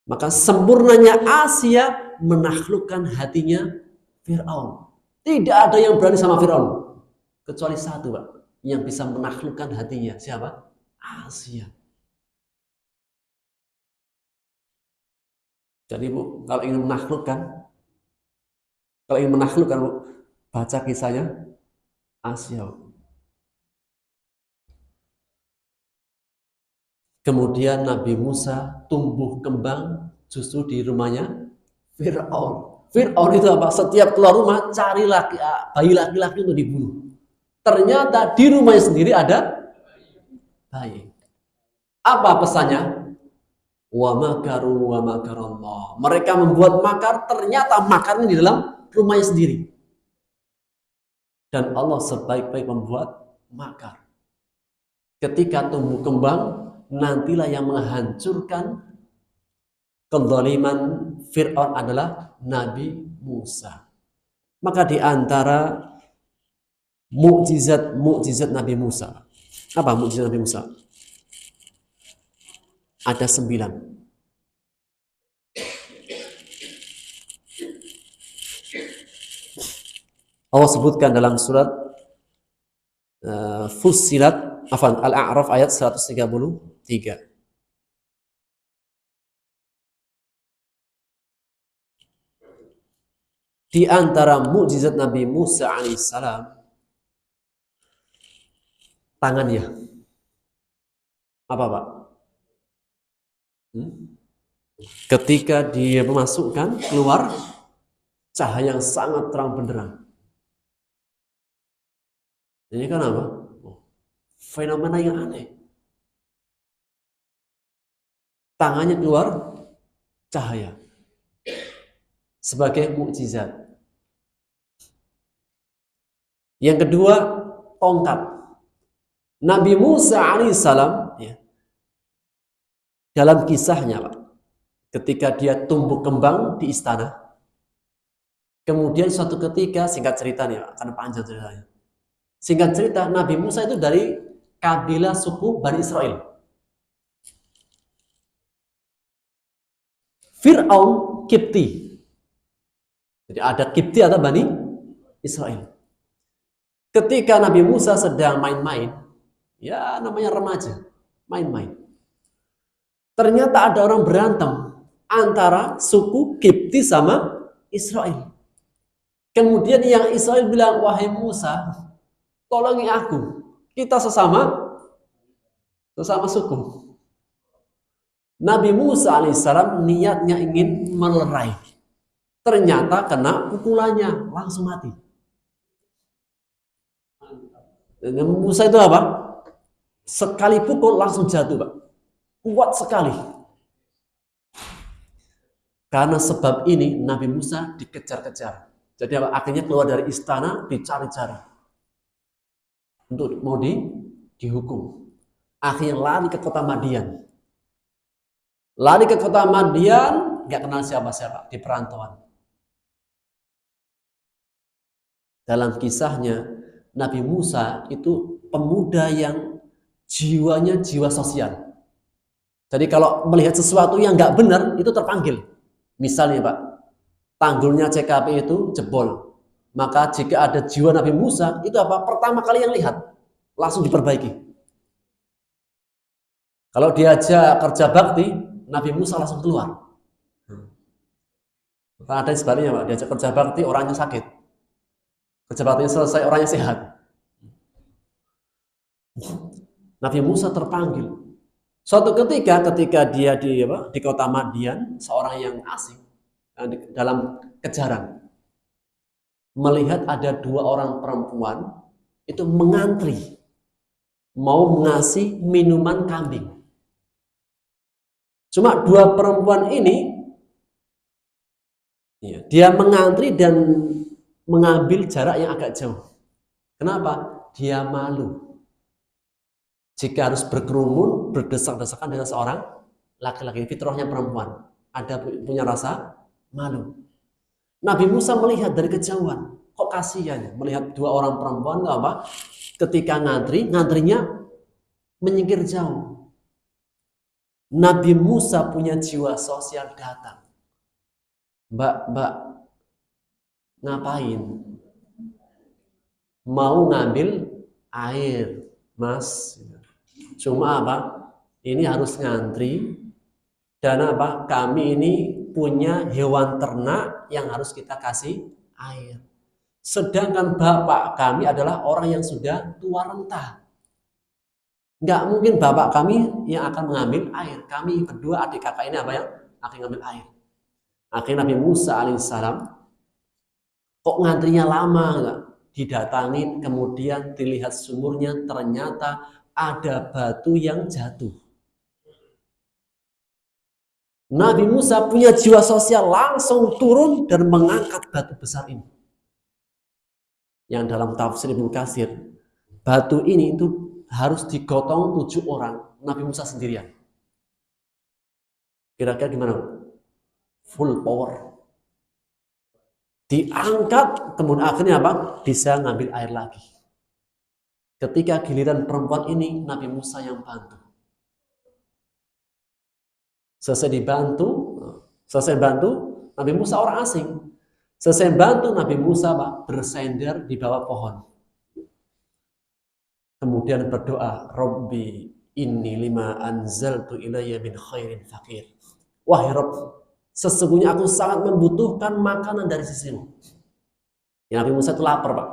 Maka sempurnanya Asia menaklukkan hatinya Fir'aun. Tidak ada yang berani sama Fir'aun. Kecuali satu, Pak, yang bisa menaklukkan hatinya. Siapa? Asia. Jadi Bu, kalau ingin menaklukkan Bu, baca kisahnya Asia. Kemudian Nabi Musa tumbuh kembang justru di rumahnya Fir'aun. Fir'aun itu apa? Setiap keluar rumah cari bayi laki-laki untuk dibunuh. Ternyata di rumahnya sendiri ada bayi. Apa pesannya? Wa makaru wa makarallah. Mereka membuat makar, ternyata makarnya di dalam rumahnya sendiri. Dan Allah sebaik-baik membuat makar. Ketika tumbuh kembang, nantilah yang menghancurkan kezaliman Fir'aun adalah Nabi Musa. Maka di antara mukjizat Nabi Musa. Apa mukjizat Nabi Musa? Ada 9. Allah sebutkan dalam surat Fussilat, Al-A'raf ayat 133. Di antara mukjizat Nabi Musa alaihissalam, tangannya. Apa, Pak? Ketika dia memasukkan, keluar cahaya yang sangat terang benderang. Ini kan apa? Fenomena yang aneh. tangannya keluar cahaya sebagai mukjizat. Yang kedua, tongkat. Nabi Musa alaihissalam ya, dalam kisahnya Pak, ketika dia tumbuh kembang di istana, kemudian suatu ketika, singkat cerita nih Pak, karena panjang ceritanya. Singkat cerita, Nabi Musa itu dari kabilah suku Bani Israel. Fir'aun Kipti. Jadi ada Kipti atau Bani Israel. Ketika Nabi Musa sedang main-main, ya namanya remaja, main-main. Ternyata ada orang berantem antara suku Kipti sama Israel. Kemudian yang Israel bilang, wahai Musa, tolongi aku, kita sesama suku. Nabi Musa alaihissalam niatnya ingin melerai. Ternyata kena pukulannya, langsung mati. Dan Musa itu apa? Sekali pukul langsung jatuh, Pak. Kuat sekali. Karena sebab ini Nabi Musa dikejar-kejar. Jadi akhirnya keluar dari istana, dicari-cari. Untuk mau dihukum. Akhirnya lari ke kota Madian. Lari ke kota Madian, nggak kenal siapa-siapa, di perantauan. Dalam kisahnya, Nabi Musa itu pemuda yang jiwanya jiwa sosial. Jadi kalau melihat sesuatu yang nggak benar, itu terpanggil. Misalnya Pak, tanggulnya CKP itu jebol. Maka jika ada jiwa Nabi Musa, itu apa? Pertama kali yang lihat, langsung diperbaiki. Kalau diajak kerja bakti, Nabi Musa langsung keluar. Karena ada sebaliknya Pak, diajak kerja bakti, orangnya sakit. Kerja baktinya selesai, orangnya sehat. Nabi Musa terpanggil. Suatu ketika dia di kota Madian, seorang yang asing dalam kejaran melihat ada dua orang perempuan itu mengantri mau mengasih minuman kambing. Cuma dua perempuan ini dia mengantri dan mengambil jarak yang agak jauh. Kenapa? Dia malu. Jika harus berkerumun, berdesak-desakan dengan seorang laki-laki, fitrahnya perempuan, ada punya rasa malu. Nabi Musa melihat dari kejauhan, kok kasihan melihat dua orang perempuan apa? Ketika ngantrinya menyingkir jauh. Nabi Musa punya jiwa sosial, datang. Mbak, ngapain? Mau ngambil air, Mas. Cuma apa? Ini harus ngantri dan apa? Kami ini punya hewan ternak yang harus kita kasih air. Sedangkan bapak kami adalah orang yang sudah tua renta. Nggak mungkin bapak kami yang akan mengambil air. Kami berdua adik kakak ini apa yang akan mengambil air. Akhirnya Nabi Musa alaihissalam kok ngantrinya lama enggak? Didatangi, kemudian dilihat sumurnya, ternyata ada batu yang jatuh. Nabi Musa punya jiwa sosial, langsung turun dan mengangkat batu besar ini. Yang dalam tafsir Ibnu Katsir, batu ini itu harus digotong 7 orang, Nabi Musa sendirian. Kira-kira gimana? Full power. Diangkat, kemudian akhirnya apa? Bisa ngambil air lagi. Ketika giliran perempuan ini, Nabi Musa yang bantu. Selesai bantu, Nabi Musa orang asing. Selesai bantu, Nabi Musa Pak, bersender di bawah pohon. Kemudian berdoa, Rabbi inni lima anzaltu ilayya min khairin fakir. Wahai Rabb, sesungguhnya aku sangat membutuhkan makanan dari sisimu. Ya, Nabi Musa itu lapar Pak.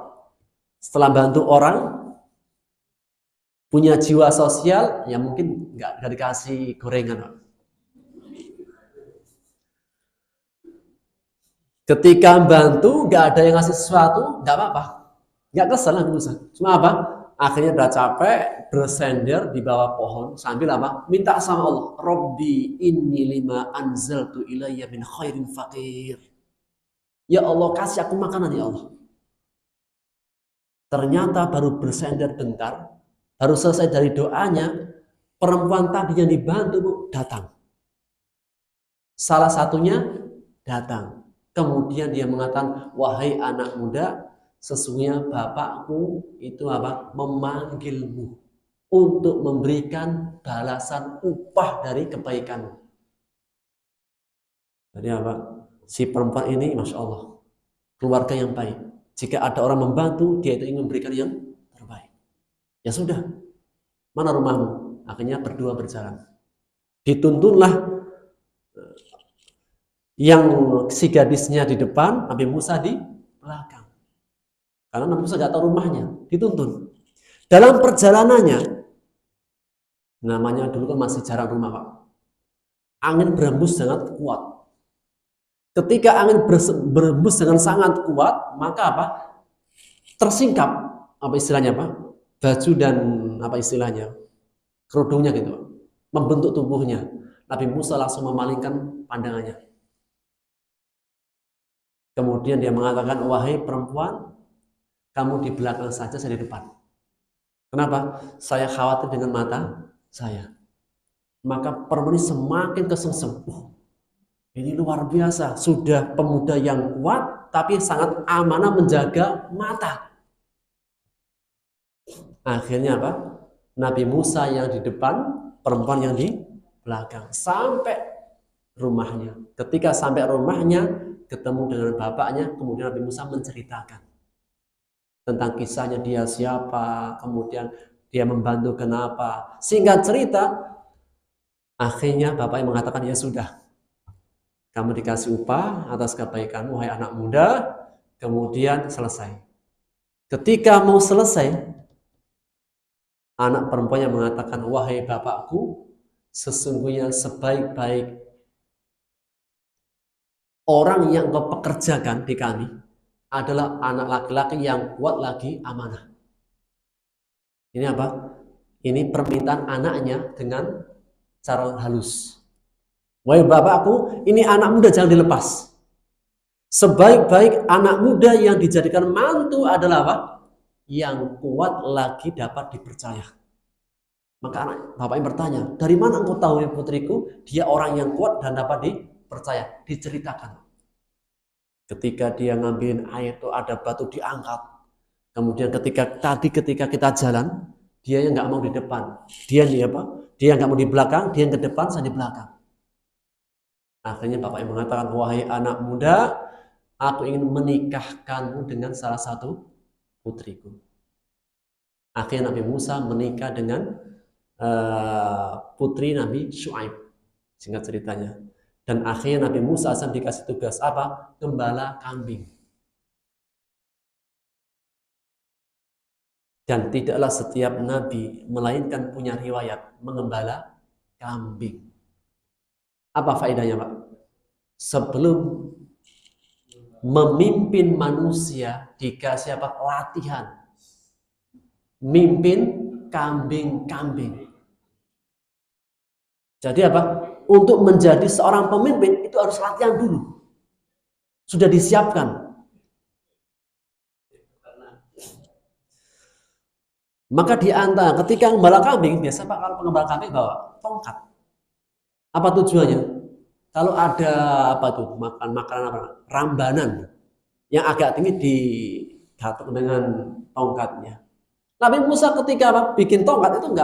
Setelah bantu orang, punya jiwa sosial, ya mungkin nggak dikasih gorengan Pak. Ketika bantu, nggak ada yang ngasih sesuatu, nggak apa-apa. Nggak kesal Nabi Musa. Cuma apa? Akhirnya udah capek, bersender di bawah pohon sambil apa? Minta sama Allah, Robbi inni lima anzaltu ilayya min khairin faqir. Ya Allah, kasih aku makanan ya Allah. Ternyata baru bersender bentar, baru selesai dari doanya, perempuan tadi yang dibantu datang. Salah satunya datang. Kemudian dia mengatakan, wahai anak muda, sesungguhnya bapakku itu apa? Memanggilmu untuk memberikan balasan upah dari kebaikanmu. Jadi apa? Si perempuan ini, Masya Allah, keluarga yang baik. Jika ada orang membantu, dia itu ingin memberikan yang terbaik. Ya sudah, mana rumahmu? Akhirnya berdua berjalan. Dituntunlah yang si gadisnya di depan, Nabi Musa di belakang. Karena Nabi Musa nggak tahu rumahnya, dituntun. Dalam perjalanannya, namanya dulu kan masih jarang rumah Pak. Angin berembus sangat kuat. Ketika angin berembus dengan sangat kuat, maka apa? Tersingkap, apa istilahnya Pak? Baju dan apa istilahnya? Kerudungnya gitu, membentuk tubuhnya. Nabi Musa langsung memalingkan pandangannya. Kemudian dia mengatakan, wahai perempuan, kamu di belakang saja, saya di depan. Kenapa? Saya khawatir dengan mata saya. Maka perempuan ini semakin kesengsem. Ini luar biasa. Sudah pemuda yang kuat, tapi sangat amanah menjaga mata. Akhirnya apa? Nabi Musa yang di depan, perempuan yang di belakang. Sampai rumahnya. Ketika sampai rumahnya, ketemu dengan bapaknya, kemudian Nabi Musa menceritakan tentang kisahnya, dia siapa, kemudian dia membantu kenapa. Singkat cerita, akhirnya bapaknya mengatakan, ya sudah, kamu dikasih upah atas kebaikanmu, wahai anak muda. Kemudian selesai. Ketika mau selesai, anak perempuannya mengatakan, wahai bapakku, sesungguhnya sebaik-baik orang yang kau pekerjakan di kami adalah anak laki-laki yang kuat lagi amanah. Ini apa? Ini permintaan anaknya dengan cara halus. Wahai bapakku, ini anak muda jangan dilepas. Sebaik-baik anak muda yang dijadikan mantu adalah apa? Yang kuat lagi dapat dipercaya. Maka anak bapaknya bertanya, dari mana engkau tahu ya putriku? Dia orang yang kuat dan dapat dipercaya. Diceritakan. Ketika dia ngambilin air itu ada batu diangkat. Kemudian ketika kita jalan, dia yang nggak mau di depan. Dia nggak mau di belakang, dia yang ke depan, saya di belakang. Akhirnya bapaknya mengatakan, wahai anak muda, aku ingin menikahkanmu dengan salah satu putriku. Akhirnya Nabi Musa menikah dengan putri Nabi Syuaib. Singkat ceritanya. Dan akhirnya Nabi Musa asal dikasih tugas apa? Gembala kambing. Dan tidaklah setiap nabi melainkan punya riwayat mengembala kambing. Apa faedahnya Pak? Sebelum memimpin manusia dikasih apa? Latihan. Mimpin kambing-kambing. Jadi apa? Untuk menjadi seorang pemimpin itu harus latihan dulu. Sudah disiapkan. Maka di antara ketika gembala kambing, biasa Pak kalau pengembala kambing bawa tongkat. Apa tujuannya? Kalau ada apa tuh makanan apa? Rambanan yang agak tinggi digatok dengan tongkatnya. Nabi Musa ketika apa, bikin tongkat itu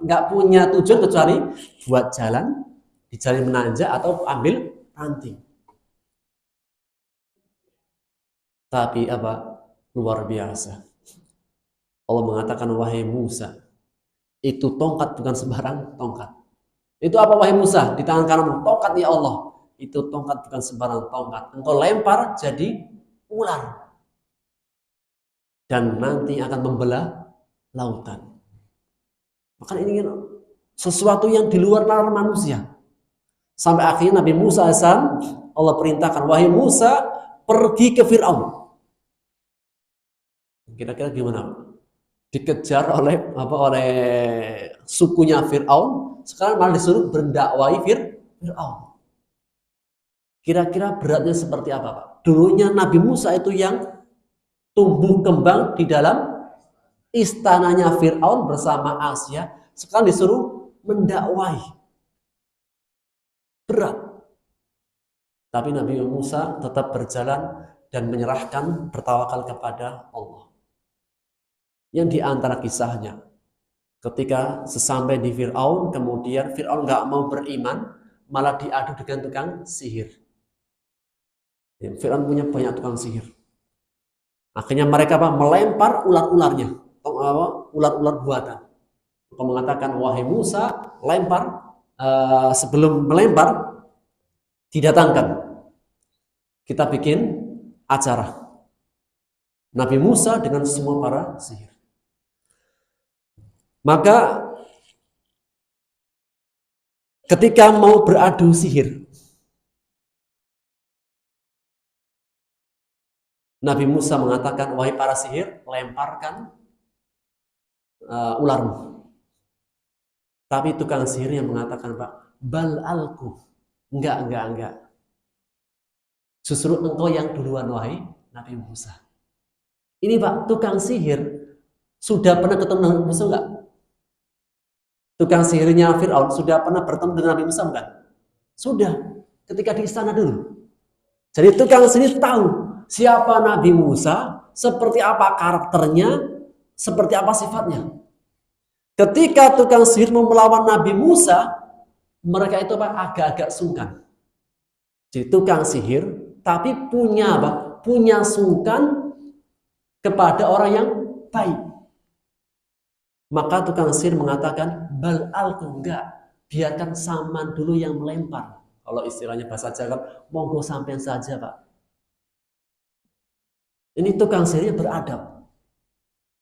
nggak punya tujuan kecuali buat jalan di jalan menanjak atau ambil ranting. Tapi apa? Luar biasa. Allah mengatakan, wahai Musa, itu tongkat bukan sembarang tongkat. Itu apa wahai Musa? Di tangan kananmu, tongkat ya Allah. Itu tongkat bukan sembarang tongkat. Engkau lempar jadi ular. Dan nanti akan membelah lautan. Maka ini sesuatu yang di luar nalar manusia. Sampai akhirnya Nabi Musa AS, Allah perintahkan, wahai Musa, pergi ke Fir'aun. Kira-kira gimana? dikejar oleh sukunya Fir'aun, sekarang malah disuruh berdakwai Fir'aun. Kira-kira beratnya seperti apa, Pak? Dulunya Nabi Musa itu yang tumbuh kembang di dalam istananya Fir'aun bersama Asia, sekarang disuruh mendakwai. Berat. Tapi Nabi Musa tetap berjalan dan menyerahkan, bertawakal kepada Allah. Yang di antara kisahnya, ketika sesampai di Fir'aun, kemudian Fir'aun nggak mau beriman, malah diadu dengan tukang sihir. Fir'aun punya banyak tukang sihir. Akhirnya mereka melempar ular-ularnya, ular-ular buatan. Mereka mengatakan, wahai Musa, lempar. Sebelum melempar, didatangkan. Kita bikin acara. Nabi Musa dengan semua para sihir. Maka ketika mau beradu sihir, Nabi Musa mengatakan, wahai para sihir, lemparkan ularmu. Tapi tukang sihir yang mengatakan, Pak, bal alku. Enggak. Justru engkau yang duluan, wahai Nabi Musa. Ini Pak, tukang sihir sudah pernah ketemu dengan Nabi Musa enggak? Tukang sihirnya Fir'aun sudah pernah bertemu dengan Nabi Musa bukan? Sudah, ketika di istana dulu. Jadi tukang sihir tahu siapa Nabi Musa, seperti apa karakternya, seperti apa sifatnya. Ketika tukang sihir mau melawan Nabi Musa, mereka itu agak-agak sungkan. Jadi tukang sihir, tapi punya punya sungkan kepada orang yang baik. Maka tukang sihir mengatakan, bal alku, enggak, biarkan Saman dulu yang melempar. Kalau istilahnya bahasa Jawa, monggo sampean saja, Pak. Ini tukang sihirnya beradab.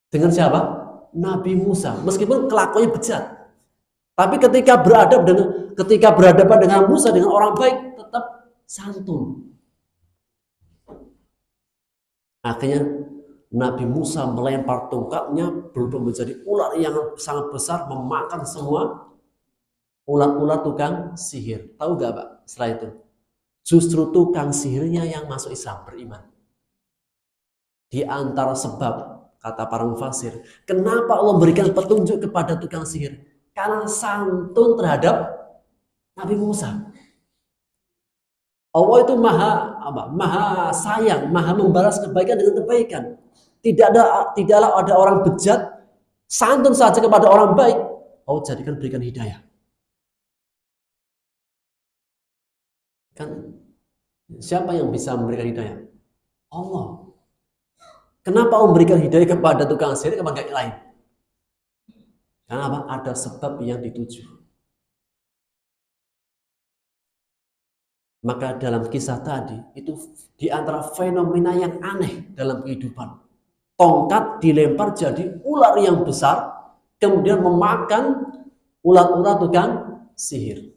Dengan siapa? Nabi Musa. Meskipun kelakuannya bejat. Tapi ketika berhadapan dengan Musa, dengan orang baik, tetap santun. Akhirnya Nabi Musa melempar tongkatnya, berubah menjadi ular yang sangat besar, memakan semua ular-ular tukang sihir. Tahu gak Pak, setelah itu? Justru tukang sihirnya yang masuk Islam, beriman. Di antara sebab, kata para mufasir, kenapa Allah memberikan petunjuk kepada tukang sihir? Karena santun terhadap Nabi Musa. Allah itu maha sayang, maha membalas kebaikan dengan kebaikan. Tidaklah ada orang bejat, santun saja kepada orang baik, Allah jadikan berikan hidayah. Kan siapa yang bisa memberikan hidayah? Allah. Kenapa Allah memberikan hidayah kepada tukang sihir, kepada yang lain? Karena apa? Ada sebab yang dituju. Maka dalam kisah tadi, itu di antara fenomena yang aneh dalam kehidupan. Tongkat dilempar jadi ular yang besar, kemudian memakan ular-ular tukang sihir.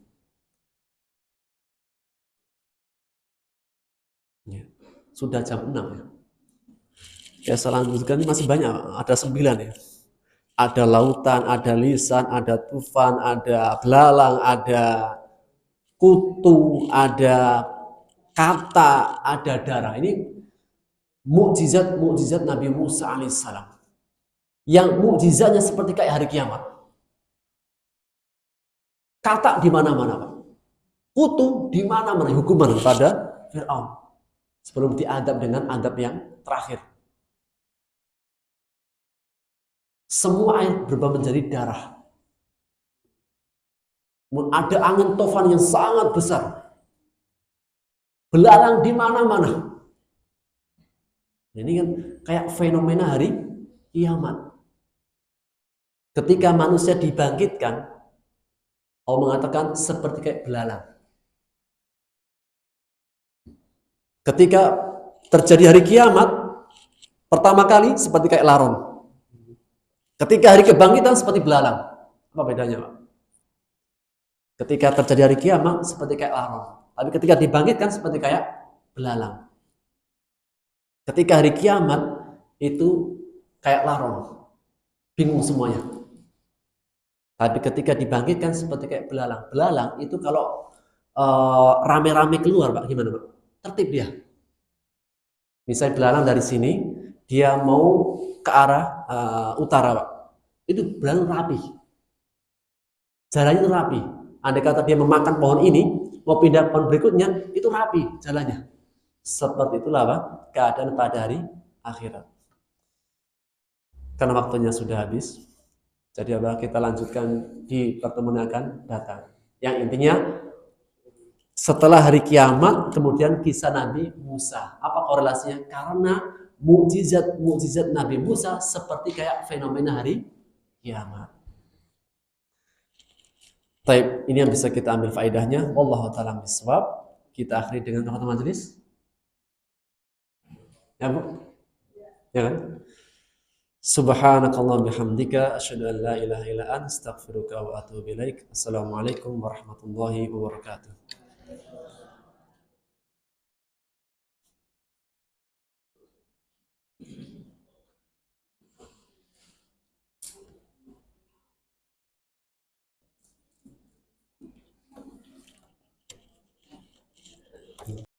Ya. Sudah jam 6 ya. Ya, selanjutnya masih banyak, ada 9 ya. Ada lautan, ada lisan, ada tufan, ada belalang, ada kutu, ada kata, ada darah. Ini mukjizat Nabi Musa alaihissalam. Yang mukjizatnya seperti kayak hari kiamat. Kata di mana-mana, Pak. Kutu di mana-mana, hukuman kepada Fir'aun. Sebelum diadab dengan adab yang terakhir. Semua air berubah menjadi darah. Ada angin tofan yang sangat besar. Belalang di mana-mana. Ini kan kayak fenomena hari kiamat. Ketika manusia dibangkitkan, Allah mengatakan seperti kayak belalang. Ketika terjadi hari kiamat, pertama kali seperti kayak laron. Ketika hari kebangkitan seperti belalang. Apa bedanya, Pak? Ketika terjadi hari kiamat seperti kayak laron. Tapi ketika dibangkitkan seperti kayak belalang. Ketika hari kiamat itu kayak laron. bingung semuanya. Tapi ketika dibangkitkan seperti kayak belalang. Belalang itu kalau rame-rame keluar, Pak, gimana, Pak? Tertib dia. Misalnya belalang dari sini, dia mau ke arah utara, Pak. Itu belalang rapi. Jalannya itu rapi. Andai kata dia memakan pohon ini, mau pindah pohon berikutnya, itu rapi jalannya. Seperti itulah, Pak, keadaan pada hari akhirat. Karena waktunya sudah habis. Jadi apa? Kita lanjutkan di pertemuan yang akan datang. Yang intinya setelah hari kiamat kemudian kisah Nabi Musa. Apa korelasinya? Karena mukjizat Nabi Musa seperti kayak fenomena hari kiamat. Baik, ini yang bisa kita ambil faedahnya. Wallahu taala bisawab. Kita akhiri dengan doa majelis. Ya, Bu? Ya kan? Subhanakallah bihamdika asyhadu an la ilaha illa anta astaghfiruka wa atubu ilaik. Assalamualaikum warahmatullahi wabarakatuh.